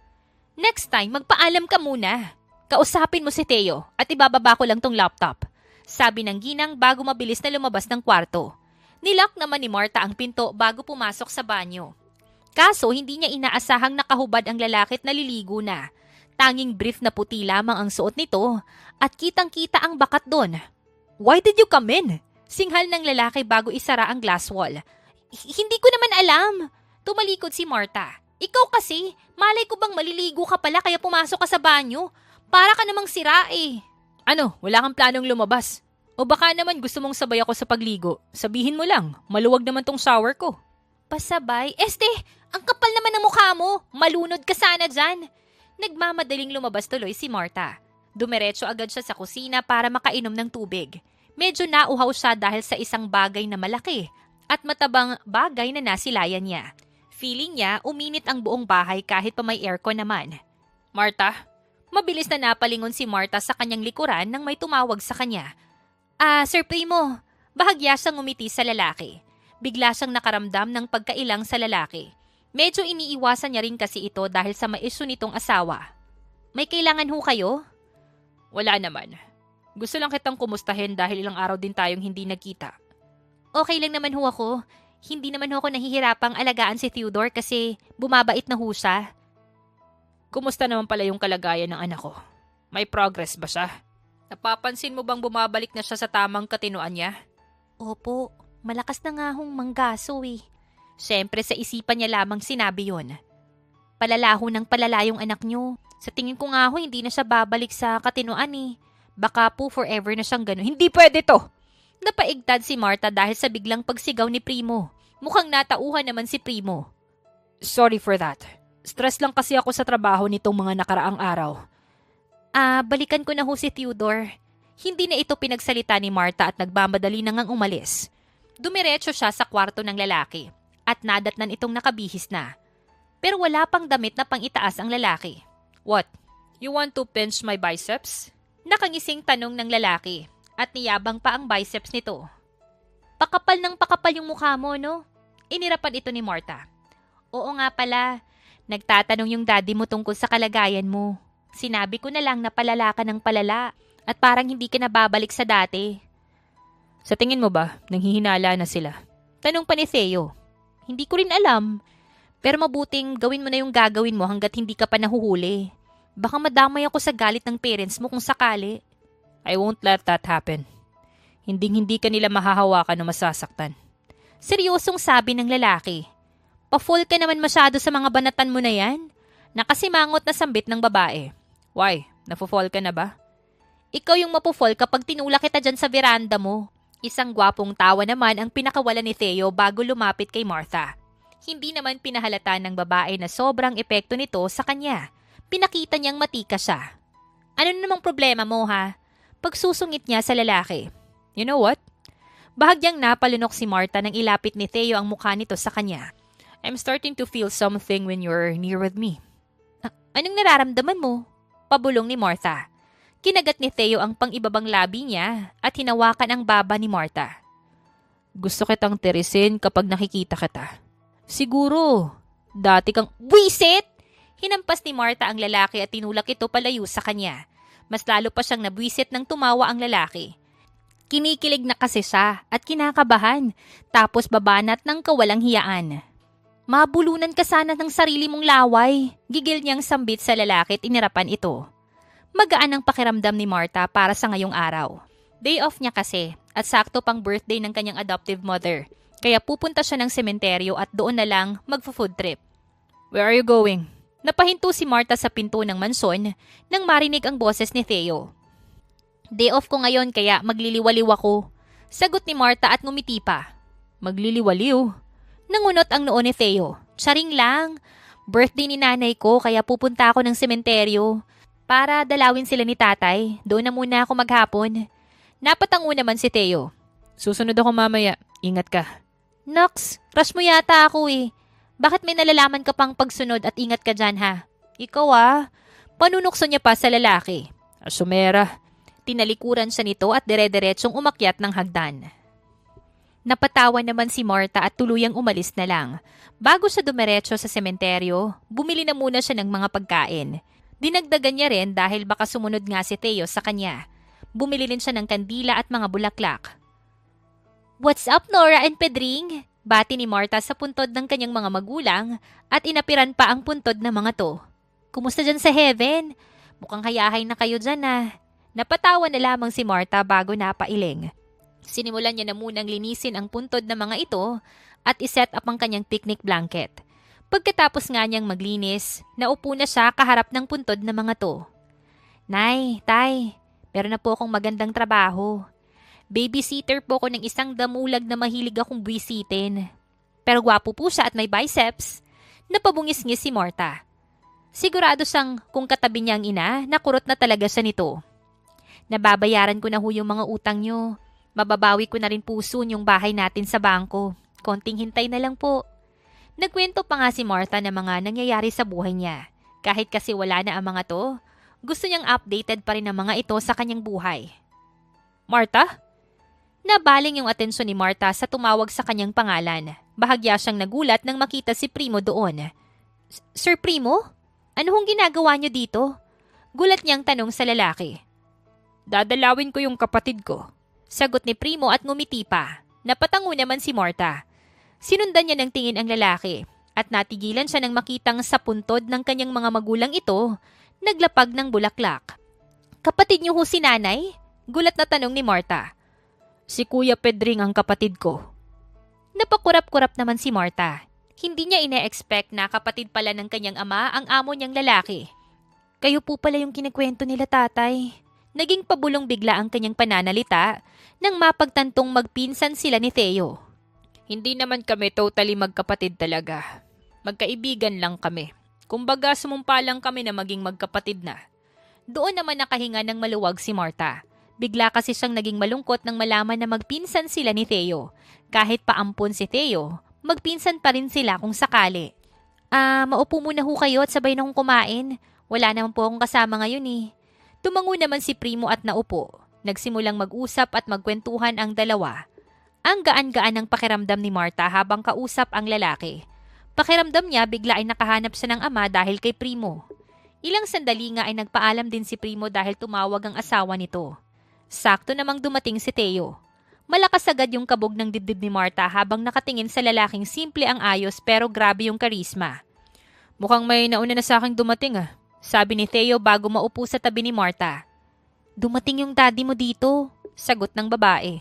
Next time, magpaalam ka muna. Kausapin mo si Theo at ibababa ko lang tong laptop. Sabi ng ginang bago mabilis na lumabas ng kwarto. Nilock naman ni Marta ang pinto bago pumasok sa banyo. Kaso hindi niya inaasahang nakahubad ang lalaki at naliligo na. Tanging brief na puti lamang ang suot nito at kitang-kita ang bakat doon. "Why did you come in?" Singhal ng lalaki bago isara ang glass wall. Hindi ko naman alam." Tumalikod si Marta. "Ikaw kasi, malay ko bang maliligo ka pala kaya pumasok ka sa banyo? Para ka namang sira eh." "Ano, wala kang planong lumabas? O baka naman gusto mong sabay ako sa pagligo? Sabihin mo lang, maluwag naman tong shower ko." "Pasabay? Ang kapal naman ng mukha mo. Malunod ka sana dyan." Nagmamadaling lumabas tuloy si Marta. Dumiretso agad siya sa kusina para makainom ng tubig. Medyo nauhaw siya dahil sa isang bagay na malaki at matabang bagay na nasilayan niya. Feeling niya uminit ang buong bahay kahit pa may aircon naman. "Marta?" Mabilis na napalingon si Marta sa kanyang likuran nang may tumawag sa kanya. Sir Primo." Bahagya siyang umiti sa lalaki. Bigla siyang nakaramdam ng pagkailang sa lalaki. Medyo iniiwasan niya rin kasi ito dahil sa maisyu nitong asawa. "May kailangan ho kayo?" "Wala naman. Gusto lang kitang kumustahin dahil ilang araw din tayong hindi nagkita." "Okay lang naman ho ako. Hindi naman ho ako nahihirapang alagaan si Theodore kasi bumabait na ho siya." "Kumusta naman pala yung kalagayan ng anak ko? May progress ba siya? Napapansin mo bang bumabalik na siya sa tamang katinuan niya?" "Opo, malakas na nga hong manggaso eh." Siyempre sa isipan niya lamang sinabi yun. "Palalaho ng palala yung anak niyo. Sa tingin ko nga ho hindi na siya babalik sa katinuan eh. Baka po forever na siyang gano'n." "Hindi pwede to!" Napaigtad si Marta dahil sa biglang pagsigaw ni Primo. Mukhang natauhan naman si Primo. "Sorry for that. Stress lang kasi ako sa trabaho nitong mga nakaraang araw." Balikan ko na ho si Theodore." Hindi na ito pinagsalita ni Marta at nagmamadali na ngang umalis. Dumiretso siya sa kwarto ng lalaki at nadatnan itong nakabihis na. Pero wala pang damit na pang-itaas ang lalaki. "What? You want to pinch my biceps?" Nakangising tanong ng lalaki at niyabang pa ang biceps nito. "Pakapal ng pakapal yung mukha mo, no?" Inirapan ito ni Marta. "Oo nga pala, nagtatanong yung daddy mo tungkol sa kalagayan mo. Sinabi ko na lang na palala ka ng palala at parang hindi ka na babalik sa dati." "Sa tingin mo ba, nanghihinala na sila?" Tanong pa ni Theo. "Hindi ko rin alam. Pero mabuting gawin mo na yung gagawin mo hanggat hindi ka pa nahuhuli. Baka madamay ako sa galit ng parents mo kung sakali." "I won't let that happen. Hinding-hindi ka nila mahahawakan o masasaktan." Seryosong sabi ng lalaki. "Pa-fall ka naman masyado sa mga banatan mo na yan. Nakasimangot na sambit ng babae." "Why? Nafo-fall ka na ba?" "Ikaw yung mapo-fall kapag tinulak kita dyan sa veranda mo." Isang gwapong tawa naman ang pinakawalan ni Theo bago lumapit kay Martha. Hindi naman pinahalata ng babae na sobrang epekto nito sa kanya. Pinakita niyang matika siya. "Ano namang problema mo ha?" Pagsusungit niya sa lalaki. "You know what?" Bahagyang napalunok si Martha nang ilapit ni Theo ang mukha nito sa kanya. "I'm starting to feel something when you're near with me." Anong nararamdaman mo?" Pabulong ni Martha. Kinagat ni Theo ang pang-ibabang labi niya at hinawakan ang baba ni Martha. "Gusto kitang tirisin kapag nakikita kita." "Siguro, dati kang..." "Buwisit!" Hinampas ni Martha ang lalaki at tinulak ito palayo sa kanya. Mas lalo pa siyang nabwisit nang tumawa ang lalaki. Kinikilig na kasi siya at kinakabahan, tapos babanat ng kawalang hiyaan. "Mabulunan ka sana ng sarili mong laway." Gigil niyang sambit sa lalaki at inirapan ito. Magaan ang pakiramdam ni Martha para sa ngayong araw. Day off niya kasi at sakto pang birthday ng kanyang adoptive mother. Kaya pupunta siya ng sementeryo at doon na lang magfo-food trip. "Where are you going?" Napahinto si Martha sa pinto ng mansyon nang marinig ang boses ni Theo. "Day off ko ngayon kaya magliliwaliw ako." Sagot ni Martha at ngumiti pa. "Magliliwaliw?" Nangunot ang noo ni Theo. "Tsaring lang. Birthday ni nanay ko kaya pupunta ako ng sementeryo. Para dalawin sila ni tatay, doon na muna ako maghapon." Napatango naman si Theo. "Susunod ako mamaya. Ingat ka." "Nox, rush mo yata ako eh. Bakit may nalalaman ka pang pagsunod at ingat ka dyan ha?" "Ikaw Panunukso niya pa sa lalaki. "Asumera." Tinalikuran siya nito at dire-diretsong umakyat ng hagdan. Napatawa naman si Marta at tuluyang umalis na lang. Bago siya dumiretso sa sementeryo, bumili na muna siya ng mga pagkain. Dinagdagan niya rin dahil baka sumunod nga si Theo sa kanya. Bumili rin siya ng kandila at mga bulaklak. "What's up, Nora and Pedring?" Bati ni Marta sa puntod ng kanyang mga magulang at inapiran pa ang puntod ng mga to. "Kumusta dyan sa heaven? Mukhang hayahay na kayo dyan ah." Napatawa na lamang si Marta bago napailing. Sinimulan niya na munang linisin ang puntod ng mga ito at iset up ang kanyang picnic blanket. Pagkatapos nga niyang maglinis, naupo na siya kaharap ng puntod ng mga to. "Nay, Tay, meron na po akong magandang trabaho. Babysitter po ko ng isang damulag na mahilig akong buwisitin. Pero gwapo po siya at may biceps." Napabungis-ngis si Marta. Sigurado siyang kung katabi niya ang ina, nakurot na talaga siya nito. "Nababayaran ko na ho yung mga utang niyo. Mababawi ko na rin po soon yung bahay natin sa bangko. Konting hintay na lang po." Nagkwento pa nga si Marta ng mga nangyayari sa buhay niya. Kahit kasi wala na ang mga to, gusto niyang updated pa rin ang mga ito sa kanyang buhay. "Marta?" Nabaling yung atensyon ni Marta sa tumawag sa kanyang pangalan. Bahagya siyang nagulat nang makita si Primo doon. "Sir Primo? Ano hong ginagawa niyo dito?" Gulat niyang tanong sa lalaki. "Dadalawin ko yung kapatid ko," sagot ni Primo at ngumiti pa. Napatango naman si Marta. Sinundan niya ng tingin ang lalaki at natigilan siya nang makitang sa puntod ng kanyang mga magulang ito, naglapag ng bulaklak. "Kapatid niyo ho si nanay?" Gulat na tanong ni Marta. "Si Kuya Pedring ang kapatid ko." Napakurap-kurap naman si Marta. Hindi niya ine-expect na kapatid pala ng kanyang ama ang amo niyang lalaki. "Kayo po pala yung kinikwento nila tatay." Naging pabulong bigla ang kanyang pananalita nang mapagtantong magpinsan sila ni Theo. "Hindi naman kami totally magkapatid talaga. Magkaibigan lang kami. Kumbaga sumumpa lang kami na maging magkapatid na." Doon naman nakahinga ng maluwag si Marta. Bigla kasi siyang naging malungkot nang malaman na magpinsan sila ni Theo. Kahit paampon si Theo, magpinsan pa rin sila kung sakali. Maupo muna ho kayo at sabay na kong kumain. Wala naman po akong kasama ngayon eh." Tumango naman si Primo at naupo. Nagsimulang mag-usap at magkwentuhan ang dalawa. Ang gaan-gaan ng pakiramdam ni Marta habang kausap ang lalaki. Pakiramdam niya bigla ay nakahanap siya ng ama dahil kay Primo. Ilang sandali nga ay nagpaalam din si Primo dahil tumawag ang asawa nito. Sakto namang dumating si Theo. Malakas agad yung kabog ng dibdib ni Marta habang nakatingin sa lalaking simple ang ayos pero grabe yung karisma. "Mukhang may nauna na sa aking dumating ah," sabi ni Theo bago maupo sa tabi ni Marta. "Dumating yung daddy mo dito," sagot ng babae.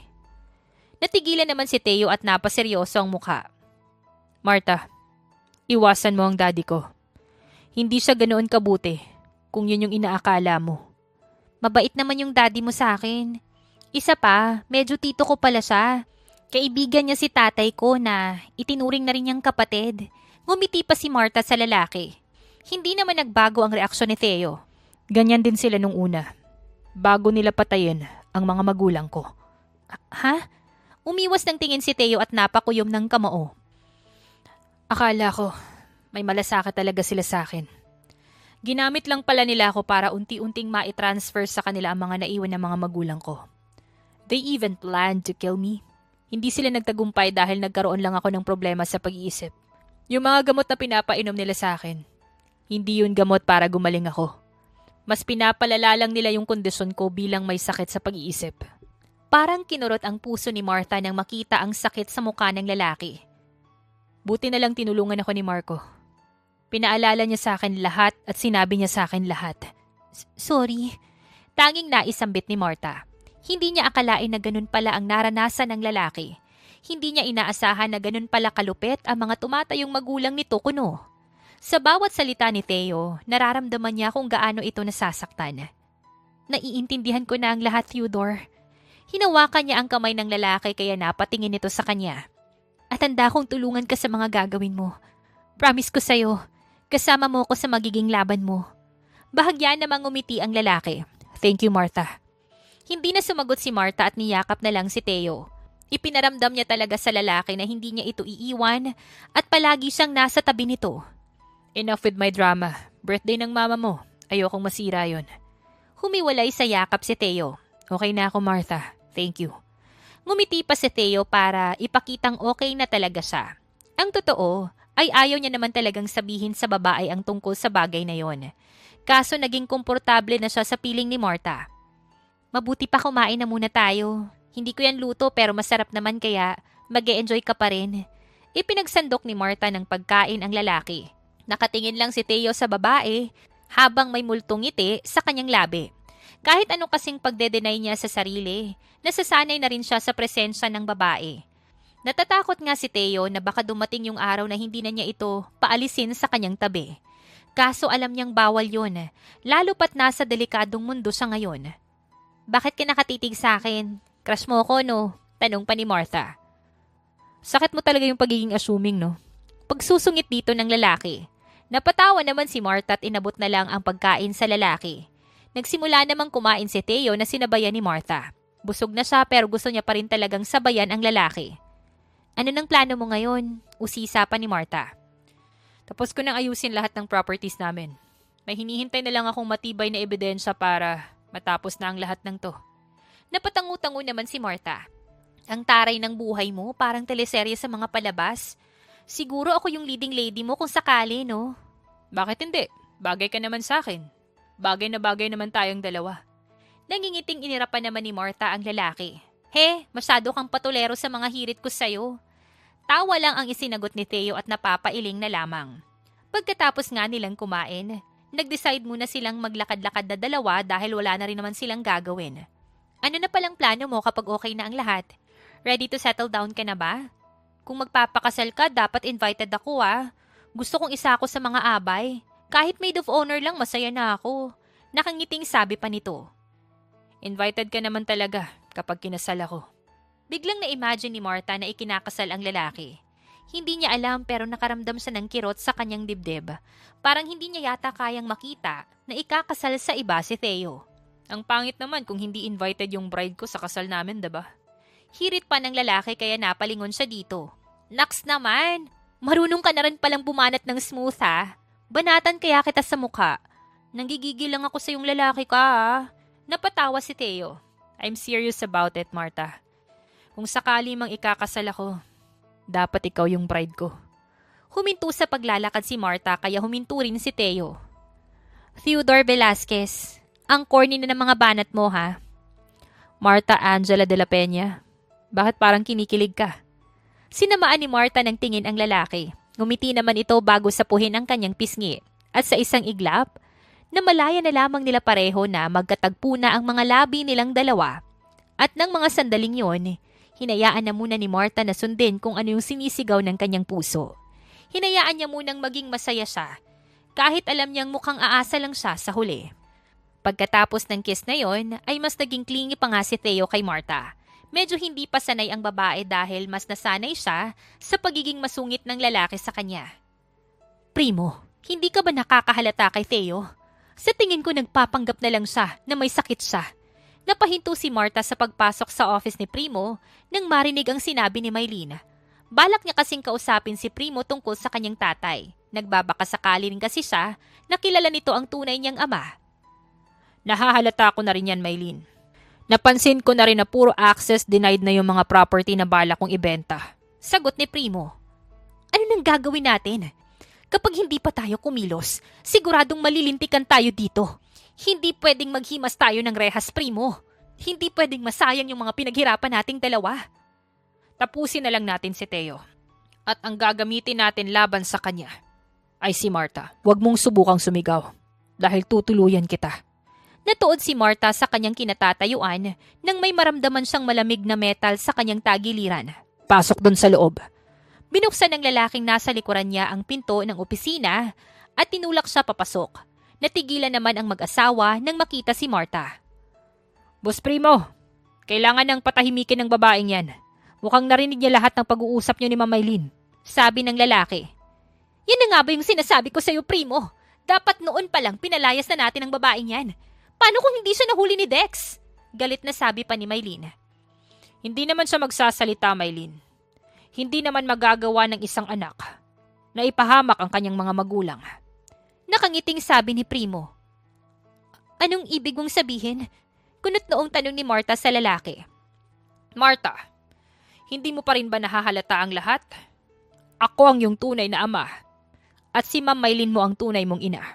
Natigilan naman si Theo at napaseryoso ang mukha. "Marta, iwasan mo ang daddy ko. Hindi siya ganoon kabuti kung yun yung inaakala mo." "Mabait naman yung daddy mo sa akin. Isa pa, medyo tito ko pala siya. Kaibigan niya si tatay ko na itinuring na rin niyang kapatid." Ngumiti pa si Marta sa lalaki. Hindi naman nagbago ang reaksyon ni Theo. "Ganyan din sila nung una. Bago nila patayin ang mga magulang ko." "Ha?" Umiwas ng tingin si Theo at napakuyom ng kamao. "Akala ko, may malasakit talaga sila sa akin. Ginamit lang pala nila ako para unti-unting maitransfer sa kanila ang mga naiwan ng mga magulang ko. They even planned to kill me. Hindi sila nagtagumpay dahil nagkaroon lang ako ng problema sa pag-iisip. Yung mga gamot na pinapainom nila sa akin, hindi yun gamot para gumaling ako. Mas pinapalala lang nila yung kondisyon ko bilang may sakit sa pag-iisip." Parang kinurot ang puso ni Marta nang makita ang sakit sa mukha ng lalaki. "Buti na lang tinulungan ako ni Marco. Pinaalala niya sa akin lahat at sinabi niya sa akin lahat." Sorry." Tanging naisambit ni Marta. Hindi niya akalain na ganun pala ang naranasan ng lalaki. Hindi niya inaasahan na ganun pala kalupit ang mga tumatayong magulang nito kuno. Sa bawat salita ni Theo, nararamdaman niya kung gaano ito nasasaktan. "Naiintindihan ko na ang lahat, Theodore." Hinawakan niya ang kamay ng lalaki kaya napatingin ito sa kanya. "At handa kong tulungan ka sa mga gagawin mo. Promise ko sa'yo, kasama mo ako sa magiging laban mo." Bahagya namang ngumiti ang lalaki. "Thank you, Martha." Hindi na sumagot si Marta at niyakap na lang si Theo. Ipinaramdam niya talaga sa lalaki na hindi niya ito iiwan at palagi siyang nasa tabi nito. "Enough with my drama. Birthday ng mama mo. Ayokong masira yon." Humiwalay sa yakap si Theo. "Okay na ako, Martha. Thank you." Ngumiti pa si Theo para ipakitang okay na talaga siya. Ang totoo ay ayaw niya naman talagang sabihin sa babae ang tungkol sa bagay na yon. Kaso naging komportable na siya sa piling ni Martha. Mabuti pa kumain na muna tayo. Hindi ko yan luto pero masarap naman kaya mag-e-enjoy ka pa rin. Ipinagsandok ni Martha ng pagkain ang lalaki. Nakatingin lang si Theo sa babae habang may multong ngiti sa kanyang labi. Kahit ano kasing pagde-deny niya sa sarili, nasasanay na rin siya sa presensya ng babae. Natatakot nga si Theo na baka dumating yung araw na hindi na niya ito paalisin sa kanyang tabi. Kaso alam niyang bawal yun, lalo pat nasa delikadong mundo siya ngayon. Bakit ka nakatitig sa akin? Crush mo ko, no? Tanong pa ni Martha. Sakit mo talaga yung pagiging assuming, no? Pagsusungit dito ng lalaki. Napatawa naman si Martha at inabot na lang ang pagkain sa lalaki. Nagsimula namang kumain si Theo na sinabayan ni Martha. Busog na siya pero gusto niya pa rin talagang sabayan ang lalaki. Ano nang plano mo ngayon? Usisa pa ni Martha. Tapos ko nang ayusin lahat ng properties namin. May hinihintay na lang akong matibay na ebidensya para matapos na ang lahat ng to. Napatangu-tango naman si Martha. Ang taray ng buhay mo, parang teleserye sa mga palabas. Siguro ako yung leading lady mo kung sakali, no? Bakit hindi? Bagay ka naman sa akin. Bagay na bagay naman tayong dalawa. Nangingiting inirapan naman ni Martha ang lalaki. He, masyado kang patulero sa mga hirit ko sa'yo. Tawa lang ang isinagot ni Theo at napapailing na lamang. Pagkatapos nga nilang kumain, nag-decide muna silang maglakad-lakad na dalawa dahil wala na rin naman silang gagawin. Ano na palang plano mo kapag okay na ang lahat? Ready to settle down ka na ba? Kung magpapakasal ka, dapat invited ako ah. Gusto kong isa ako sa mga abay. Kahit maid of honor lang, masaya na ako. Nakangiting sabi pa nito. Invited ka naman talaga kapag kinasal ako. Biglang na-imagine ni Martha na ikinakasal ang lalaki. Hindi niya alam pero nakaramdam siya ng kirot sa kanyang dibdib. Parang hindi niya yata kayang makita na ikakasal sa iba si Theo. Ang pangit naman kung hindi invited yung bride ko sa kasal namin, diba? Hirit pa ng lalaki kaya napalingon siya dito. Naks naman! Marunong ka na rin palang bumanat ng smooth ha? Banatan kaya kita sa mukha. Nanggigigil lang ako sa yung lalaki ka ha? Napatawa si Theo. I'm serious about it, Martha. Kung sakali mang ikakasal ako, dapat ikaw yung bride ko. Huminto sa paglalakad si Martha kaya huminto rin si Theo. Theodore Velasquez, ang corny na ng mga banat mo ha? Martha Angela de la Peña, bakit parang kinikilig ka? Sinamaan ni Martha ng tingin ang lalaki. Ngumiti naman ito bago sapuhin ang kanyang pisngi. At sa isang iglap, namalaya na lamang nila pareho na magkatagpo na ang mga labi nilang dalawa. At ng mga sandaling yon, hinayaan na muna ni Martha na sundin kung ano yung sinisigaw ng kanyang puso. Hinayaan niya munang maging masaya siya, kahit alam niyang mukhang aasa lang siya sa huli. Pagkatapos ng kiss na yon, ay mas naging clingy pa nga si Theo kay Martha. Medyo hindi pa sanay ang babae dahil mas nasanay siya sa pagiging masungit ng lalaki sa kanya. Primo, hindi ka ba nakakahalata kay Theo? Sa tingin ko nagpapanggap na lang siya na may sakit siya. Napahinto si Martha sa pagpasok sa office ni Primo nang marinig ang sinabi ni Maylene. Balak niya kasing kausapin si Primo tungkol sa kanyang tatay. Nagbabaka sakali rin kasi siya na kilala nito ang tunay niyang ama. Nahahalata ko na rin yan, Maylene. Napansin ko na rin na puro access denied na yung mga property na balak kong ibenta. Sagot ni Primo. Ano nang gagawin natin? Kapag hindi pa tayo kumilos, siguradong malilintikan tayo dito. Hindi pwedeng maghimas tayo ng rehas, Primo. Hindi pwedeng masayang yung mga pinaghirapan nating dalawa. Tapusin na lang natin si Theo. At ang gagamitin natin laban sa kanya ay si Martha. Huwag mong subukang sumigaw dahil tutuluyan kita. Natuod si Martha sa kanyang kinatatayuan nang may maramdaman siyang malamig na metal sa kanyang tagiliran. Pasok doon sa loob. Binuksan ng lalaking nasa likuran niya ang pinto ng opisina at tinulak siya papasok. Natigilan naman ang mag-asawa nang makita si Martha. Boss Primo, kailangan nang patahimikin ng babaeng yan. Mukhang narinig niya lahat ng pag-uusap niyo ni Ma'am Maylene. Sabi ng lalaki. Yan na nga ba yung sinasabi ko sa'yo, Primo? Dapat noon pa lang pinalayas na natin ang babaeng yan. Paano kung hindi siya nahuli ni Dex? Galit na sabi pa ni Maylene. Hindi naman siya magsasalita, Maylene. Hindi naman magagawa ng isang anak na ipahamak ang kanyang mga magulang. Nakangiting sabi ni Primo. Anong ibig mong sabihin? Kunot noong tanong ni Martha sa lalaki. Martha, Hindi mo pa rin ba nahahalata ang lahat? Ako ang iyong tunay na ama at si Ma'am Maylin mo ang tunay mong ina.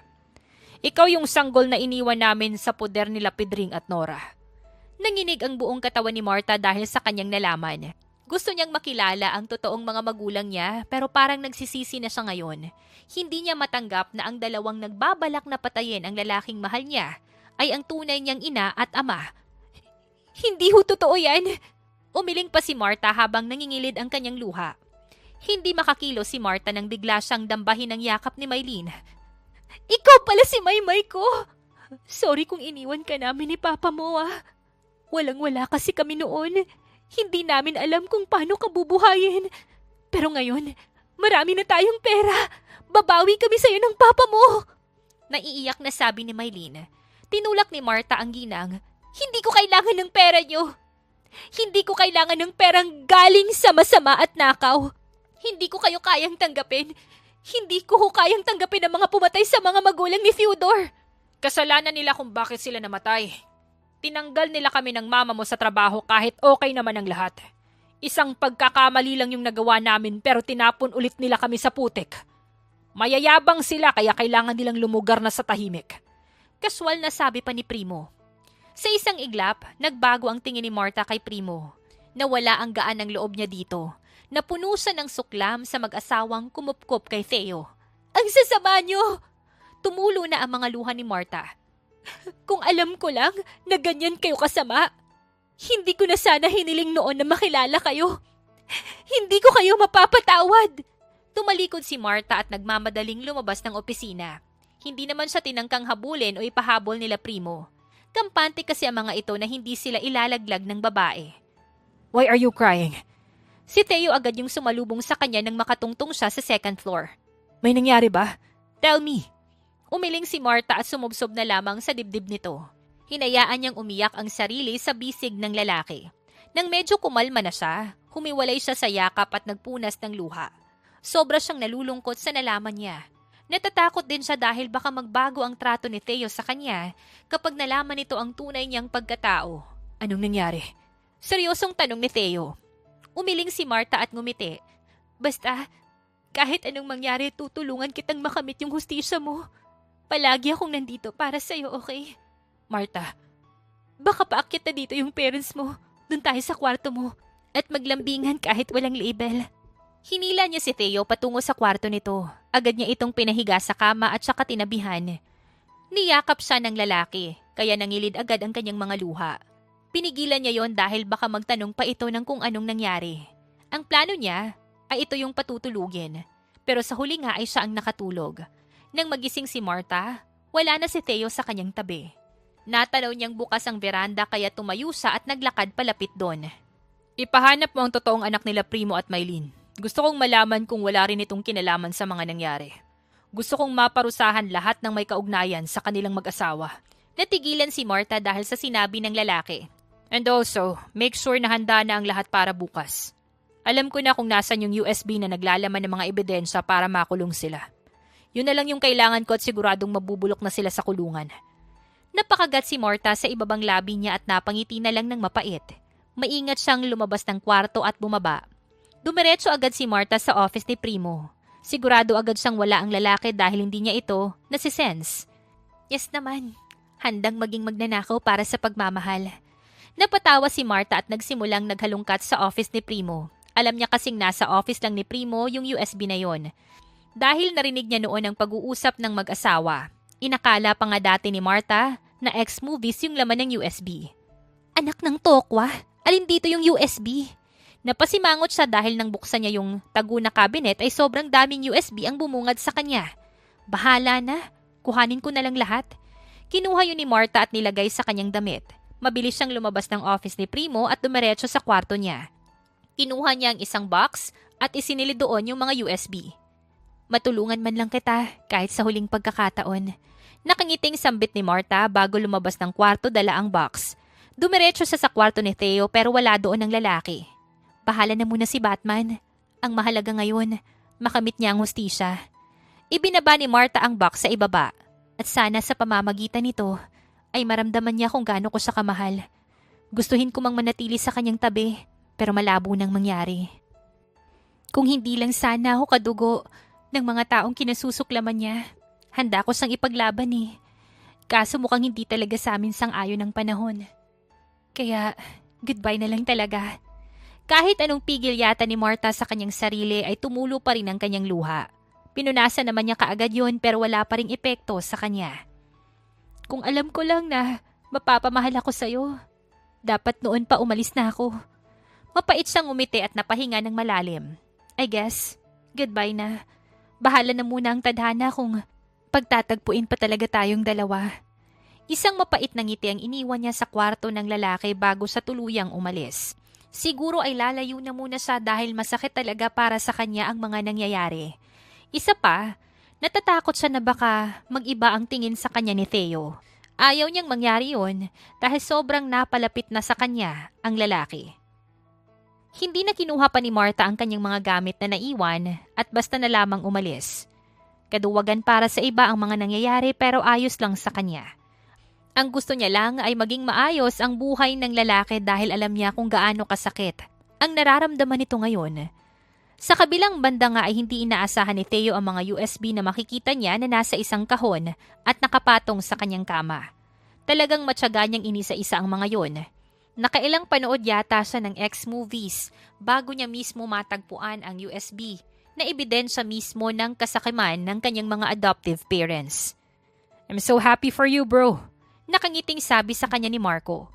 Ikaw yung sanggol na iniwan namin sa poder nila Pedring at Nora. Nanginig ang buong katawan ni Marta dahil sa kanyang nalaman. Gusto niyang makilala ang totoong mga magulang niya pero parang nagsisisi na siya ngayon. Hindi niya matanggap na ang dalawang nagbabalak na patayin ang lalaking mahal niya ay ang tunay niyang ina at ama. Hindi ho totoo yan! Umiling pa si Marta habang nangingilid ang kanyang luha. Hindi makakilo si Marta nang bigla siyang dambahin ng yakap ni Maylin. Ikaw pala si Maymay ko! Sorry kung iniwan ka namin ni Papa mo Walang-wala kasi kami noon. Hindi namin alam kung paano ka bubuhayin. Pero ngayon, marami na tayong pera. Babawi kami sa'yo ng Papa mo! Naiiyak na sabi ni Maylin. Tinulak ni Marta ang ginang. Hindi ko kailangan ng pera niyo! Hindi ko kailangan ng perang galing sa masama at nakaw. Hindi ko kayo kayang tanggapin. Hindi ko kayang tanggapin ang mga pumatay sa mga magulang ni Fyodor. Kasalanan nila kung bakit sila namatay. Tinanggal nila kami ng mama mo sa trabaho kahit okay naman ang lahat. Isang pagkakamali lang yung nagawa namin pero tinapon ulit nila kami sa putik. Mayayabang sila kaya kailangan nilang lumugar na sa tahimik. Kaswal na sabi pa ni Primo. Sa isang iglap, nagbago ang tingin ni Marta kay Primo. Nawala ang gaan ng loob niya dito. Napuno siya ng suklam sa mag-asawang kumupkop kay Theo. Ang sasama niyo! Tumulo na ang mga luha ni Marta. Kung alam ko lang na ganyan kayo kasama, hindi ko na sana hiniling noon na makilala kayo. Hindi ko kayo mapapatawad. Tumalikod si Marta at nagmamadaling lumabas ng opisina. Hindi naman siya tinangkang habulin o ipahabol nila Primo. Kampante kasi ang mga ito na hindi sila ilalaglag ng babae. Why are you crying? Si Theo agad yung sumalubong sa kanya nang makatungtong siya sa second floor. May nangyari ba? Tell me. Umiling si Marta at sumubsob na lamang sa dibdib nito. Hinayaan niyang umiyak ang sarili sa bisig ng lalaki. Nang medyo kumalma na siya, humiwalay siya sa yakap at nagpunas ng luha. Sobra siyang nalulungkot sa nalaman niya. Natatakot din siya dahil baka magbago ang trato ni Theo sa kanya kapag nalaman nito ang tunay niyang pagkatao. Anong nangyari? Seryosong tanong ni Theo. Umiling si Marta at ngumiti. Basta, kahit anong mangyari, tutulungan kitang makamit yung hustisya mo. Palagi akong nandito para sa'yo, okay? Marta, baka paakyat na dito yung parents mo. Doon tayo sa kwarto mo. At maglambingan kahit walang label. Hinila niya si Theo patungo sa kwarto nito. Agad niya itong pinahiga sa kama at saka tinabihan. Niyakap siya ng lalaki, kaya nangilid agad ang kanyang mga luha. Pinigilan niya yon dahil baka magtanong pa ito ng kung anong nangyari. Ang plano niya ay ito yung patutulugin. Pero sa huli nga ay siya ang nakatulog. Nang magising si Marta, wala na si Theo sa kanyang tabi. Natanaw niyang bukas ang veranda kaya tumayo siya at naglakad palapit doon. Ipahanap mo ang totoong anak nila Primo at Maylin. Gusto kong malaman kung wala rin itong kinalaman sa mga nangyari. Gusto kong maparusahan lahat ng may kaugnayan sa kanilang mag-asawa. Natigilan si Marta dahil sa sinabi ng lalaki. And also, make sure na handa na ang lahat para bukas. Alam ko na kung nasan yung USB na naglalaman ng mga ebidensya para makulong sila. Yun na lang yung kailangan ko at siguradong mabubulok na sila sa kulungan. Napakagat si Marta sa ibabang labi niya at napangiti na lang ng mapait. Maingat siyang lumabas ng kwarto at bumaba. Dumiretso agad si Marta sa office ni Primo. Sigurado agad siyang wala ang lalaki dahil hindi niya ito nasisense. Yes naman, handang maging magnanakaw para sa pagmamahal. Napatawa si Marta at nagsimulang naghalungkat sa office ni Primo. Alam niya kasing nasa office lang ni Primo yung USB na yon. Dahil narinig niya noon ang pag-uusap ng mag-asawa. Inakala pa nga dati ni Marta na ex-movies yung laman ng USB. Anak ng tokwa, alin dito yung USB? Napasimangot siya dahil nang buksan niya yung tago na cabinet ay sobrang daming USB ang bumungad sa kanya. Bahala na, kuhanin ko na lang lahat. Kinuha yun ni Marta at nilagay sa kanyang damit. Mabilis siyang lumabas ng office ni Primo at dumiretso sa kwarto niya. Kinuha niya ang isang box at isinili doon yung mga USB. Matulungan man lang kita kahit sa huling pagkakataon. Nakangiting sambit ni Marta bago lumabas ng kwarto dala ang box. Dumiretso siya sa kwarto ni Theo pero wala doon ang lalaki. Bahala na muna si Batman. Ang mahalaga ngayon, makamit niya ang hustisya. Ibinaba ni Marta ang box sa ibaba. At sana sa pamamagitan nito, ay maramdaman niya kung gaano ko siya kamahal. Gustuhin ko mang manatili sa kanyang tabi, pero malabo nang mangyari. Kung hindi lang sana ako kadugo ng mga taong kinasusuklaman niya, handa ko siyang ipaglaban eh. Kaso mukhang hindi talaga sa amin sang-ayon ng panahon. Kaya, goodbye na lang talaga. Kahit anong pigil yata ni Marta sa kanyang sarili ay tumulo pa rin ang kanyang luha. Pinunasan naman niya kaagad yun pero wala pa ring epekto sa kanya. Kung alam ko lang na mapapamahal ako sa'yo, dapat noon pa umalis na ako. Mapait siyang umiti at napahinga ng malalim. I guess, goodbye na. Bahala na muna ang tadhana kung pagtatagpuin pa talaga tayong dalawa. Isang mapait na ngiti ang iniwan niya sa kwarto ng lalaki bago sa tuluyang umalis. Siguro ay lalayo na muna siya dahil masakit talaga para sa kanya ang mga nangyayari. Isa pa, natatakot siya na baka mag-iba ang tingin sa kanya ni Theo. Ayaw niyang mangyari yun dahil sobrang napalapit na sa kanya ang lalaki. Hindi na kinuha pa ni Marta ang kanyang mga gamit na naiwan at basta na lamang umalis. Kaduwagan para sa iba ang mga nangyayari pero ayos lang sa kanya. Ang gusto niya lang ay maging maayos ang buhay ng lalaki dahil alam niya kung gaano kasakit ang nararamdaman nito ngayon. Sa kabilang banda nga ay hindi inaasahan ni Theo ang mga USB na makikita niya na nasa isang kahon at nakapatong sa kanyang kama. Talagang matyaga niyang inisa-isa ang mga yun. Nakailang panood yata siya ng X-movies bago niya mismo matagpuan ang USB na ebidensya mismo ng kasakiman ng kanyang mga adoptive parents. I'm so happy for you, bro. Nakangiting sabi sa kanya ni Marco.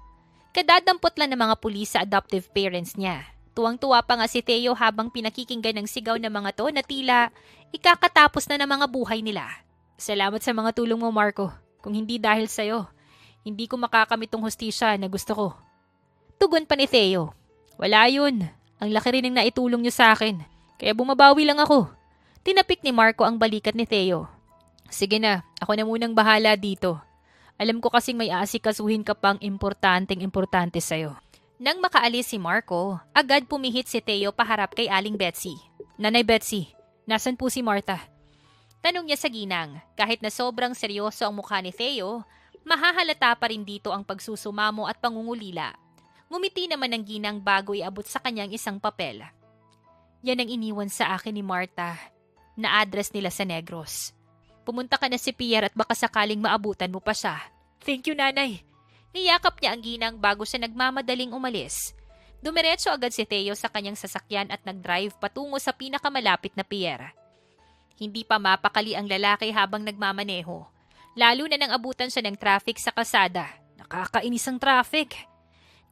Kadadampot lang ng mga pulis sa adoptive parents niya. Tuwang-tuwa pa nga si Theo habang pinakikinggan ng sigaw ng mga to na tila ikakatapos na ng mga buhay nila. Salamat sa mga tulong mo, Marco. Kung hindi dahil sa'yo, hindi ko makakamit tong hustisya na gusto ko. Tugon pa ni Theo. Wala yun. Ang laki rin ng naitulong niyo sa akin. Kaya bumabawi lang ako. Tinapik ni Marco ang balikat ni Theo. Sige na, ako na munang bahala dito. Alam ko kasing may aasikasuhin ka pang importante sa'yo. Nang makaalis si Marco, agad pumihit si Theo paharap kay Aling Betsy. Nanay Betsy, nasan po si Marta? Tanong niya sa ginang. Kahit na sobrang seryoso ang mukha ni Theo, mahahalata pa rin dito ang pagsusumamo at pangungulila. Ngumiti naman ang ginang bago iabot sa kanyang isang papel. Yan ang iniwan sa akin ni Marta na address nila sa Negros. Pumunta ka na si Pierre at baka sakaling maabutan mo pa siya. Thank you, nanay. Niyakap niya ang ginang bago siya nagmamadaling umalis. Dumiretso agad si Theo sa kanyang sasakyan at nag-drive patungo sa pinakamalapit na pier. Hindi pa mapakali ang lalaki habang nagmamaneho. Lalo na nang abutan siya ng traffic sa kalsada. Nakakainis ang traffic.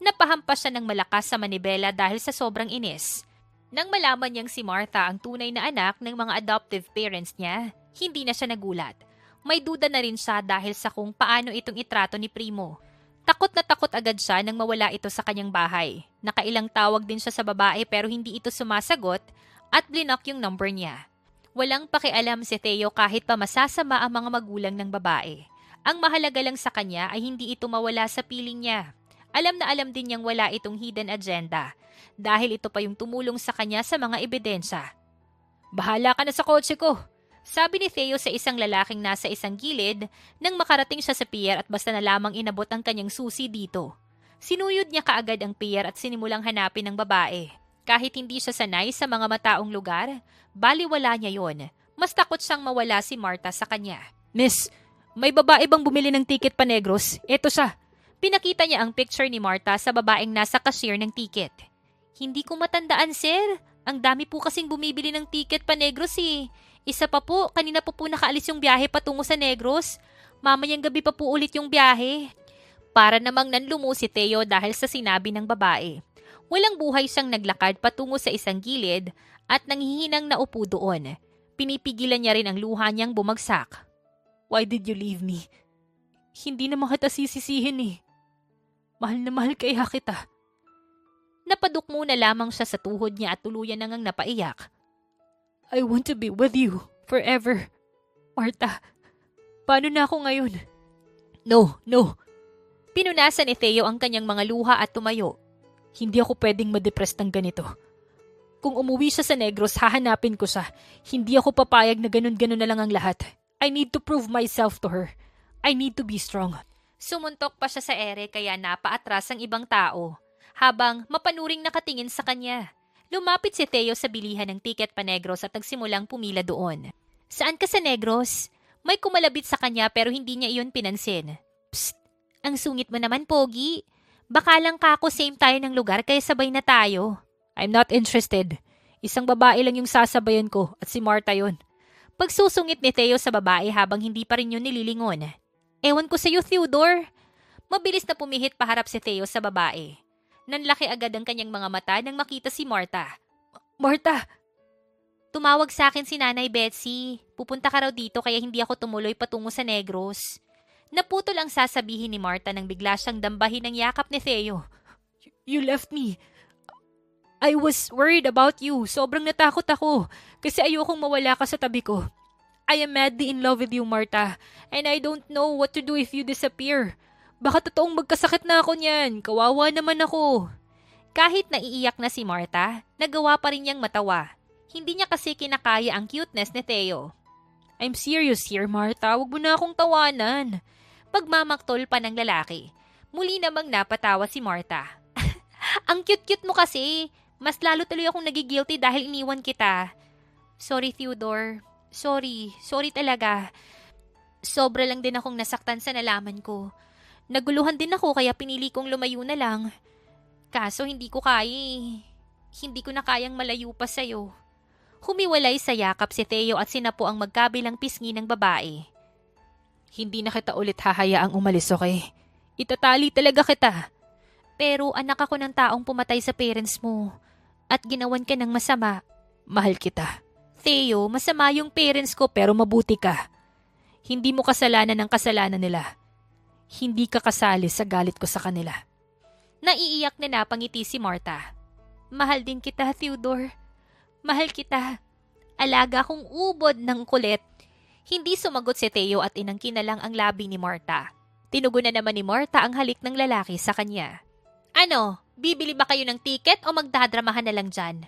Napahampas siya ng malakas sa manibela dahil sa sobrang inis. Nang malaman niyang si Martha ang tunay na anak ng mga adoptive parents niya, hindi na siya nagulat. May duda na rin siya dahil sa kung paano itong itrato ni Primo. Takot na takot agad siya nang mawala ito sa kanyang bahay. Nakailang tawag din siya sa babae pero hindi ito sumasagot at blinok yung number niya. Walang pakialam si Theo kahit pa masasama ang mga magulang ng babae. Ang mahalaga lang sa kanya ay hindi ito mawala sa piling niya. Alam na alam din niyang wala itong hidden agenda dahil ito pa yung tumulong sa kanya sa mga ebidensya. Bahala ka na sa kotse ko, sabi ni Theo sa isang lalaking nasa isang gilid nang makarating siya sa pier at basta na lamang inabot ang kanyang susi dito. Sinuyod niya kaagad ang pier at sinimulang hanapin ng babae. Kahit hindi siya sanay sa mga mataong lugar, baliwala niya yon. Mas takot siyang mawala si Martha sa kanya. Miss, may babae bang bumili ng ticket pa Negros? Eto siya. Pinakita niya ang picture ni Martha sa babaeng nasa cashier ng ticket. Hindi ko matandaan, sir. Ang dami po kasing bumibili ng ticket pa Negros eh. Isa pa po, kanina po nakaalis yung biyahe patungo sa Negros. Mamayang gabi pa po ulit yung biyahe. Para namang nanlumo si Theo dahil sa sinabi ng babae. Walang buhay siyang naglakad patungo sa isang gilid at nanghihinang naupo doon. Pinipigilan niya rin ang luha niyang bumagsak. Why did you leave me? Hindi naman kita sisisihin eh. Mahal na mahal kaya kita. Napadukmo na lamang siya sa tuhod niya at tuluyan nang napaiyak. I want to be with you forever. Martha, paano na ako ngayon? No. Pinunasan ni Theo ang kanyang mga luha at tumayo. Hindi ako pwedeng ma-depress ng ganito. Kung umuwi siya sa Negros, hahanapin ko siya. Hindi ako papayag na ganun-ganun na lang ang lahat. I need to prove myself to her. I need to be strong. Sumuntok pa siya sa ere kaya napaatras ang ibang tao. habang mapanuring nakatingin sa kanya. Lumapit si Theo sa bilihan ng tiket pa Negros at nagsimulang pumila doon. Saan ka sa Negros? May kumalabit sa kanya pero hindi niya iyon pinansin. Psst! Ang sungit mo naman, Pogi. Baka lang kako same tayo ng lugar kaya sabay na tayo. I'm not interested. Isang babae lang yung sasabayan ko at si Marta yun. Pagsusungit ni Theo sa babae habang hindi pa rin yun nililingon. Ewan ko sa'yo, Theodore. Mabilis na pumihit paharap si Theo sa babae. Nanlaki agad ang kanyang mga mata nang makita si Marta. Marta! Tumawag sa akin si Nanay Betsy. Pupunta ka raw dito kaya hindi ako tumuloy patungo sa Negros. Naputol ang sasabihin ni Marta nang bigla siyang dambahin ng yakap ni Theo. You left me. I was worried about you. Sobrang natakot ako kasi ayokong mawala ka sa tabi ko. I am madly in love with you, Marta. And I don't know what to do if you disappear. Baka totoong magkasakit na ako niyan. Kawawa naman ako. Kahit naiiyak na si Marta, nagawa pa rin niyang matawa. Hindi niya kasi kinakaya ang cuteness ni Theo. I'm serious here, Marta. Huwag mo na akong tawanan. Pagmamaktol pa ng lalaki. Muli namang napatawa si Marta. Ang cute-cute mo kasi. Mas lalo tuloy akong nagigilty dahil iniwan kita. Sorry, Theodore. Sorry talaga. Sobra lang din akong nasaktan sa nalaman ko. Naguluhan din ako kaya pinili kong lumayo na lang. Kaso hindi ko kaya eh. Hindi ko na kayang malayo pa sa'yo. Humiwalay sa yakap si Theo at sinapo ang magkabilang pisngi ng babae. Hindi na kita ulit hahayaang umalis, okay? Itatali talaga kita. Pero anak ako ng taong pumatay sa parents mo. At ginawan ka ng masama. Mahal kita. Theo, masama yung parents ko pero mabuti ka. Hindi mo kasalanan ng kasalanan nila. Hindi ka kasali sa galit ko sa kanila. Naiiyak na napangiti si Marta. Mahal din kita, Theodore. Mahal kita. Alaga kong ubod ng kulit. Hindi sumagot si Theo at inangkin na lang ang labi ni Marta. Tinugunan naman ni Marta ang halik ng lalaki sa kanya. Ano, bibili ba kayo ng tiket o magdadramahan na lang dyan?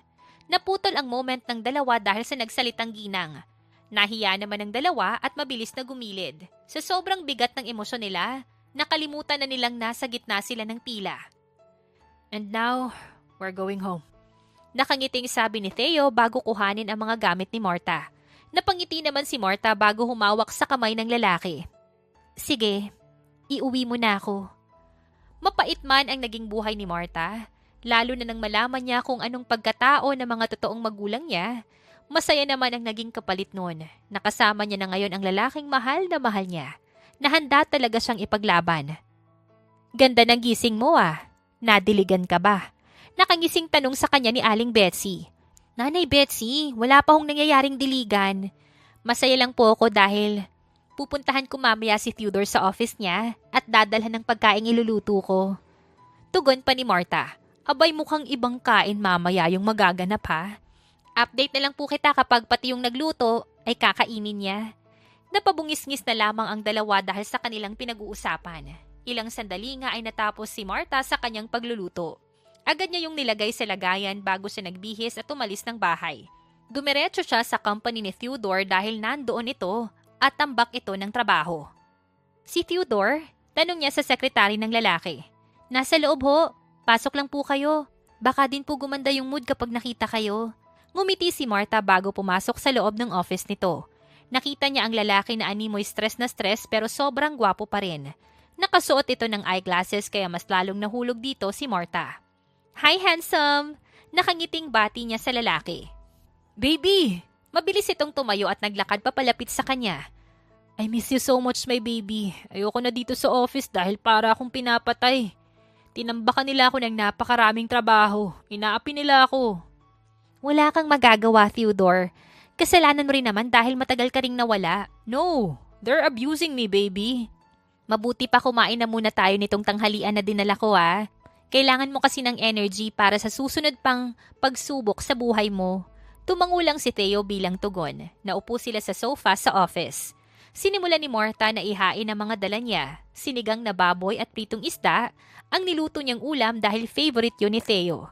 Naputol ang moment ng dalawa dahil sa nagsalitang ginang. Nahiya naman ang dalawa at mabilis na gumilid. Sa sobrang bigat ng emosyon nila, nakalimutan na nilang nasa gitna sila ng pila. And now, we're going home. Nakangiting sabi ni Theo bago kuhanin ang mga gamit ni Marta. Napangiti naman si Marta bago humawak sa kamay ng lalaki. Sige, iuwi mo na ako. Mapait man ang naging buhay ni Marta, lalo na nang malaman niya kung anong pagkatao ng mga totoong magulang niya. Masaya naman ang naging kapalit noon. Nakasama niya na ngayon ang lalaking mahal na mahal niya, na handa talaga siyang ipaglaban. Ganda ng gising mo ah. Nadiligan ka ba? Nakangising tanong sa kanya ni Aling Betsy. Nanay Betsy, wala pa hong nangyayaring diligan. Masaya lang po ako dahil pupuntahan ko mamaya si Theodore sa office niya at dadalhan ng pagkaing iluluto ko. Tugon pa ni Marta. Abay mukhang ibang kain mamaya yung magaganap ha. Update na lang po kita kapag pati yung nagluto ay kakainin niya. Napabungis-ngis na lamang ang dalawa dahil sa kanilang pinag-uusapan. Ilang sandali nga ay natapos si Marta sa kanyang pagluluto. Agad niya yung nilagay sa lagayan bago siya nagbihis at umalis ng bahay. Dumiretso siya sa company ni Theodore dahil nandoon ito at tambak ito ng trabaho. Si Theodore, tanong niya sa sekretary ng lalaki. Nasa loob ho, pasok lang po kayo. Baka din po gumanda yung mood kapag nakita kayo. Ngumiti si Marta bago pumasok sa loob ng office nito. Nakita niya ang lalaki na animoy stress na stress pero sobrang gwapo pa rin. Nakasuot ito ng eyeglasses kaya mas lalong nahulog dito si Marta. Hi handsome! Nakangiting bati niya sa lalaki. Baby! Mabilis itong tumayo at naglakad papalapit sa kanya. I miss you so much my baby. Ayoko na dito sa office dahil para akong pinapatay. Tinambakan nila ako ng napakaraming trabaho. Inaapi nila ako. Wala kang magagawa, Theodore. Kasalanan mo rin naman dahil matagal ka ring nawala. No, they're abusing me, baby. Mabuti pa kumain na muna tayo nitong tanghalian na dinala ko ah. Kailangan mo kasi ng energy para sa susunod pang pagsubok sa buhay mo. Tumangulang si Theo bilang tugon. Naupo sila sa sofa sa office. Sinimula ni Marta na ihain ang mga dala niya. Sinigang na baboy at pritong isda, ang niluto niyang ulam dahil favorite yun ni Theo.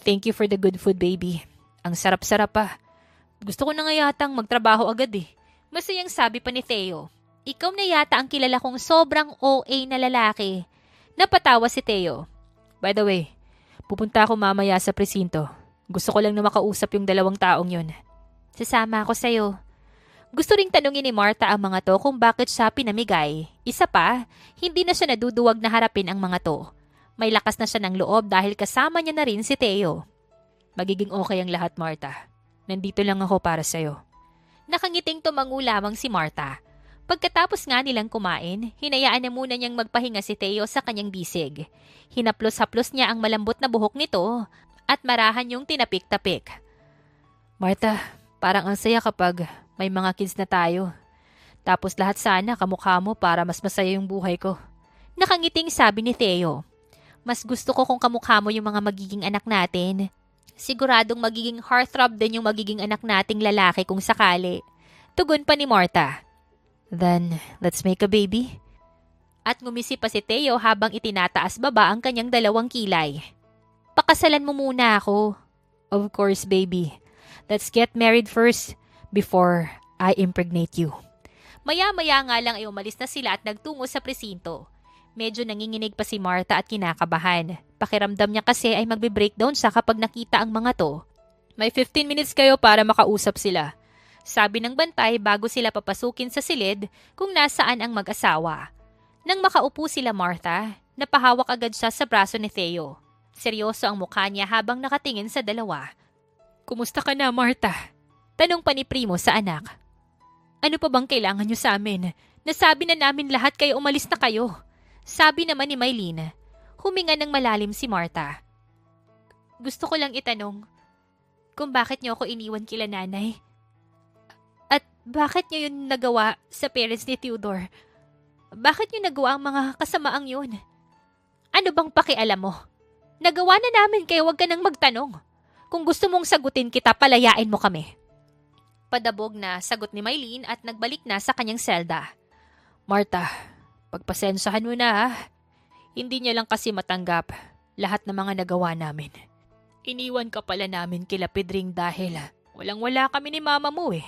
Thank you for the good food, baby. Ang sarap-sarap pa. Gusto ko na nga yatang magtrabaho agad eh. Masayang sabi pa ni Theo. Ikaw na yata ang kilala kong sobrang OA na lalaki. Napatawa si Theo. By the way, Pupunta ako mamaya sa presinto. Gusto ko lang na makausap yung 2 taong yun. Sasama ako sa'yo. Gusto ring tanungin ni Martha ang mga to kung bakit siya pinamigay. Isa pa, hindi na siya naduduwag na harapin ang mga to. May lakas na siya ng loob dahil kasama niya na rin si Theo. Magiging okay ang lahat, Martha. Nandito lang ako para sa'yo. Nakangiting tumango lamang si Martha. Pagkatapos nga nilang kumain, hinayaan na muna niyang magpahinga si Theo sa kanyang bisig. Hinaplos-haplos niya ang malambot na buhok nito at marahan yung tinapik-tapik. Martha, parang ang saya kapag may mga kids na tayo. Tapos lahat sana kamukha mo para mas masaya yung buhay ko. Nakangiting sabi ni Theo. Mas gusto ko kung kamukha mo yung mga magiging anak natin. Siguradong magiging heartthrob din yung magiging anak nating lalaki kung sakali. Tugon pa ni Martha. Then, let's make a baby. At ngumisi pa si Theo habang itinataas baba ang kanyang 2 kilay. Pakasalan mo muna ako. Of course, baby. Let's get married first before I impregnate you. Maya-maya nga lang ay umalis na sila at nagtungo sa presinto. Medyo nanginginig pa si Martha at kinakabahan. Pakiramdam niya kasi ay magbe-breakdown siya kapag nakita ang mga to. May 15 minutes kayo para makausap sila. Sabi ng bantay bago sila papasukin sa silid kung nasaan ang mag-asawa. Nang makaupo sila Martha, napahawak agad siya sa braso ni Theo. Seryoso ang mukha niya habang nakatingin sa dalawa. Kumusta ka na, Martha? Tanong pa ni Primo sa anak. Ano pa bang kailangan niyo sa amin? Nasabi na namin lahat kayo umalis na kayo. Sabi naman ni Mylene. Huminga ng malalim si Martha. Gusto ko lang itanong kung bakit niyo ako iniwan kila nanay. At bakit niyo yun nagawa sa parents ni Theodore? Bakit niyo nagawa ang mga kasamaang yun? Ano bang pakialam mo? Nagawa na namin kayo, wag ka nang magtanong. Kung gusto mong sagutin kita, palayain mo kami. Padabog na sagot ni Mylene at nagbalik na sa kanyang selda. Martha, pagpasensyahan mo na ha. Hindi niya lang kasi matanggap lahat ng mga nagawa namin. Iniwan ka pala namin kila Pedring dahil walang-wala kami ni mama mo eh.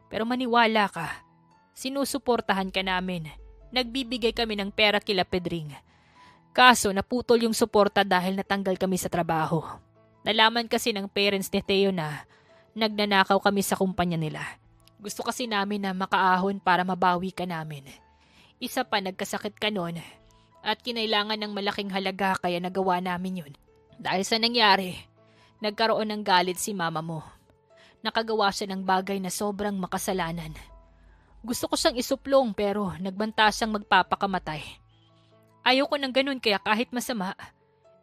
Pero maniwala ka, sinusuportahan ka namin. Nagbibigay kami ng pera kila Pedring. Kaso naputol yung suporta dahil natanggal kami sa trabaho. Nalaman kasi ng parents ni Theo na nagnanakaw kami sa kumpanya nila. Gusto kasi namin na makaahon para mabawi ka namin. Isa pa nagkasakit ka noon at kinailangan ng malaking halaga kaya nagawa namin yun. Dahil sa nangyari, nagkaroon ng galit si mama mo. Nakagawa siya ng bagay na sobrang makasalanan. Gusto ko siyang isuplong pero nagbanta siyang magpapakamatay. Ayoko ng ganun kaya kahit masama,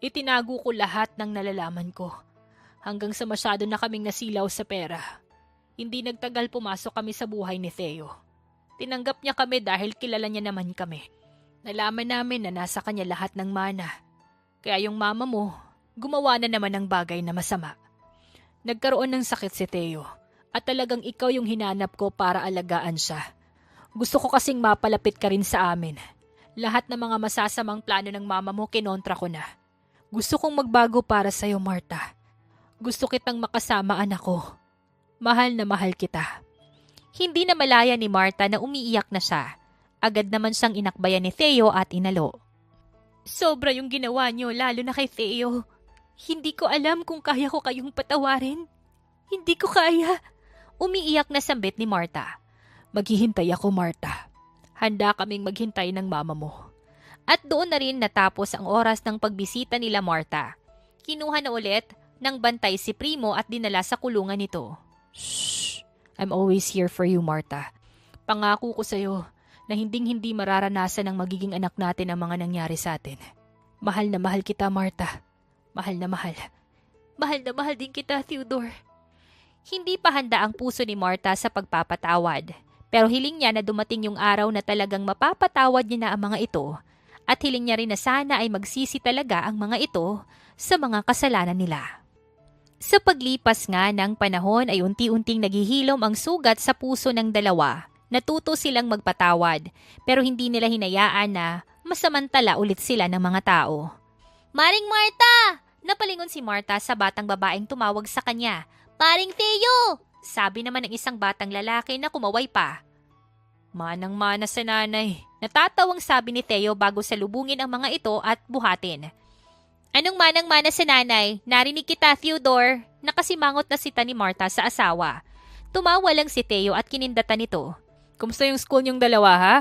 itinago ko lahat ng nalalaman ko. Hanggang sa masyado na kaming nasilaw sa pera. Hindi nagtagal pumasok kami sa buhay ni Theo. Tinanggap niya kami dahil kilala niya naman kami. Nalaman namin na nasa kanya lahat ng mana. Kaya yung mama mo, gumawa na naman ng bagay na masama. Nagkaroon ng sakit si Theo at talagang ikaw yung hinanap ko para alagaan siya. Gusto ko kasing mapalapit ka rin sa amin. Lahat ng mga masasamang plano ng mama mo kinontra ko na. Gusto kong magbago para sa'yo, Martha. Gusto kitang makasama anak ko. Mahal na mahal kita. Hindi na malaya ni Martha na umiiyak na siya. Agad naman siyang inakbayan ni Theo at inalo. Sobra yung ginawa niyo lalo na kay Theo. Hindi ko alam kung kaya ko kayong patawarin. Hindi ko kaya. Umiiyak na sambit ni Martha. Maghihintay ako, Martha. Handa kaming maghintay ng mama mo. At doon na rin natapos ang oras ng pagbisita nila Martha. Kinuha na ulit ng bantay si Primo at dinala sa kulungan nito. Shh! I'm always here for you, Martha. Pangako ko sa'yo na hinding-hindi mararanasan ng magiging anak natin ang mga nangyari sa atin. Mahal na mahal kita, Martha. Mahal na mahal. Mahal na mahal din kita, Theodore. Hindi pa handa ang puso ni Martha sa pagpapatawad. Pero hiling niya na dumating yung araw na talagang mapapatawad niya na ang mga ito. At hiling niya rin na sana ay magsisi talaga ang mga ito sa mga kasalanan nila. Sa paglipas nga ng panahon ay unti-unting naghihilom ang sugat sa puso ng dalawa. Natuto silang magpatawad pero hindi nila hinayaan na masamantala ulit sila ng mga tao. Maring Martha! Napalingon si Martha sa batang babaeng tumawag sa kanya. Paring Theo! Sabi naman ng isang batang lalaki na kumaway pa. Manang-mana sa nanay. Natatawang sabi ni Theo bago salubungin ang mga ito at buhatin. Anong manang-mana sa nanay? Narinig kita, Theodore. Nakasimangot na sita ni Martha sa asawa. Tumawa lang si Theo at kinindatan nito. Kumusta yung school niyong dalawa, ha?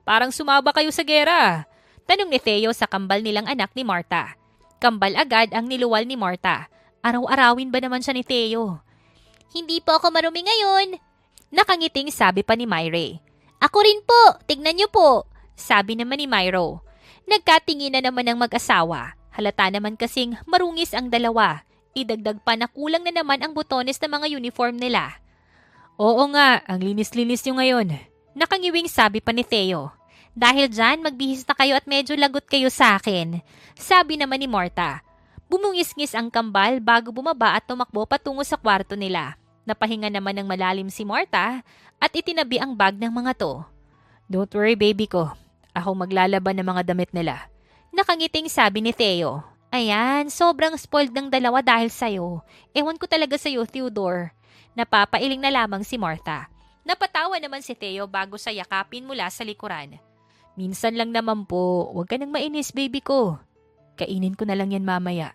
Parang sumaba kayo sa gera. Tanong ni Theo sa kambal nilang anak ni Martha. Kambal agad ang niluwal ni Martha. Araw-arawin ba naman siya ni Theo? Hindi po ako marumi ngayon. Nakangiting sabi pa ni Myre. Ako rin po, tignan niyo po. Sabi naman ni Myro. Nagkatingin na naman ang mag-asawa. Halata naman kasing marungis ang dalawa. Idagdag pa na kulang na naman ang butones ng mga uniform nila. Oo nga, ang linis-linis nyo ngayon. Nakangiwing sabi pa ni Theo. Dahil dyan, magbihis na kayo at medyo lagot kayo sa akin. Sabi naman ni Martha. Bumungis-ngis ang kambal bago bumaba at tumakbo patungo sa kwarto nila. Napahinga naman ng malalim si Martha at itinabi ang bag ng mga to. Don't worry baby ko, ako maglalaban ng mga damit nila. Nakangiting sabi ni Theo. Ayan, sobrang spoiled ng dalawa dahil sa'yo. Ewan ko talaga sa'yo, Theodore. Napapailing na lamang si Martha. Napatawa naman si Theo bago sa yakapin mula sa likuran. Minsan lang naman po, huwag ka nang mainis baby ko. Kainin ko na lang yan mamaya.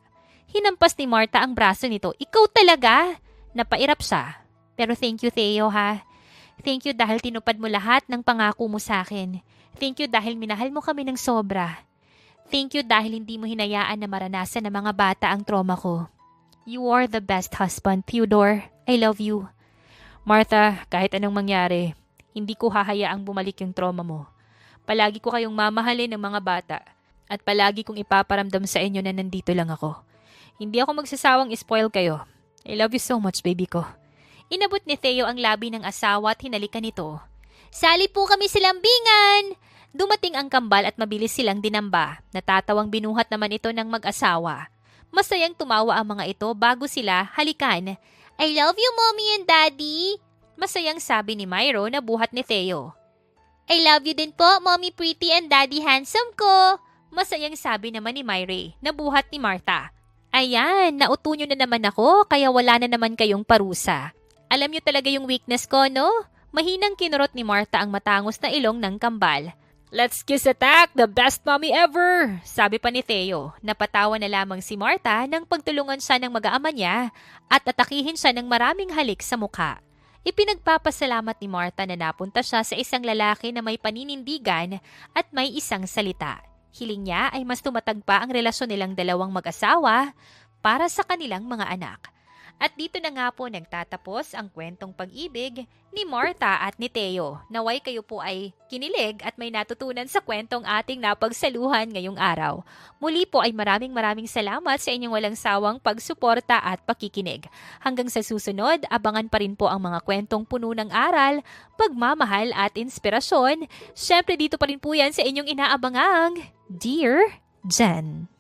Hinampas ni Martha ang braso nito. Ikaw talaga? Napairap siya. Pero thank you Theo ha. Thank you dahil tinupad mo lahat ng pangako mo sa akin. Thank you dahil minahal mo kami ng sobra. Thank you dahil hindi mo hinayaan na maranasan ng mga bata ang trauma ko. You are the best husband, Theodore. I love you. Martha, kahit anong mangyari, hindi ko hahayaang bumalik yung trauma mo. Palagi ko kayong mamahalin ng mga bata at palagi kong ipaparamdam sa inyo na nandito lang ako. Hindi ako magsasawang spoil kayo. I love you so much, baby ko. Inabot ni Theo ang labi ng asawa at hinalikan nito. Sali po kami sa lambingan! Dumating ang kambal at mabilis silang dinamba. Natatawang binuhat naman ito ng mag-asawa. Masayang tumawa ang mga ito bago sila halikan. I love you, Mommy and Daddy! Masayang sabi ni Myro na buhat ni Theo. I love you din po, Mommy Pretty and Daddy Handsome ko! Masayang sabi naman ni Myre na buhat ni Martha. Ayan, nauto nyo na naman ako kaya wala na naman kayong parusa. Alam nyo talaga yung weakness ko, no? Mahinang kinurot ni Martha ang matangos na ilong ng kambal. Let's kiss attack, the best mommy ever! Sabi pa ni Theo. Napatawa na lamang si Martha nang pagtulungan siya ng mag-aama niya at atakihin siya ng maraming halik sa mukha. Ipinagpapasalamat ni Martha na napunta siya sa isang lalaki na may paninindigan at may isang salita. Hiling niya ay mas tumatag pa ang relasyon nilang dalawang mag-asawa para sa kanilang mga anak. At dito na nga po nagtatapos ang kwentong pag-ibig ni Martha at ni Theo. Naway kayo po ay kinilig at may natutunan sa kwentong ating napagsaluhan ngayong araw. Muli po ay maraming salamat sa inyong walang sawang pagsuporta at pakikinig. Hanggang sa susunod, abangan pa rin po ang mga kwentong puno ng aral, pagmamahal at inspirasyon. Syempre dito pa rin po yan sa inyong inaabangang Dear Jen.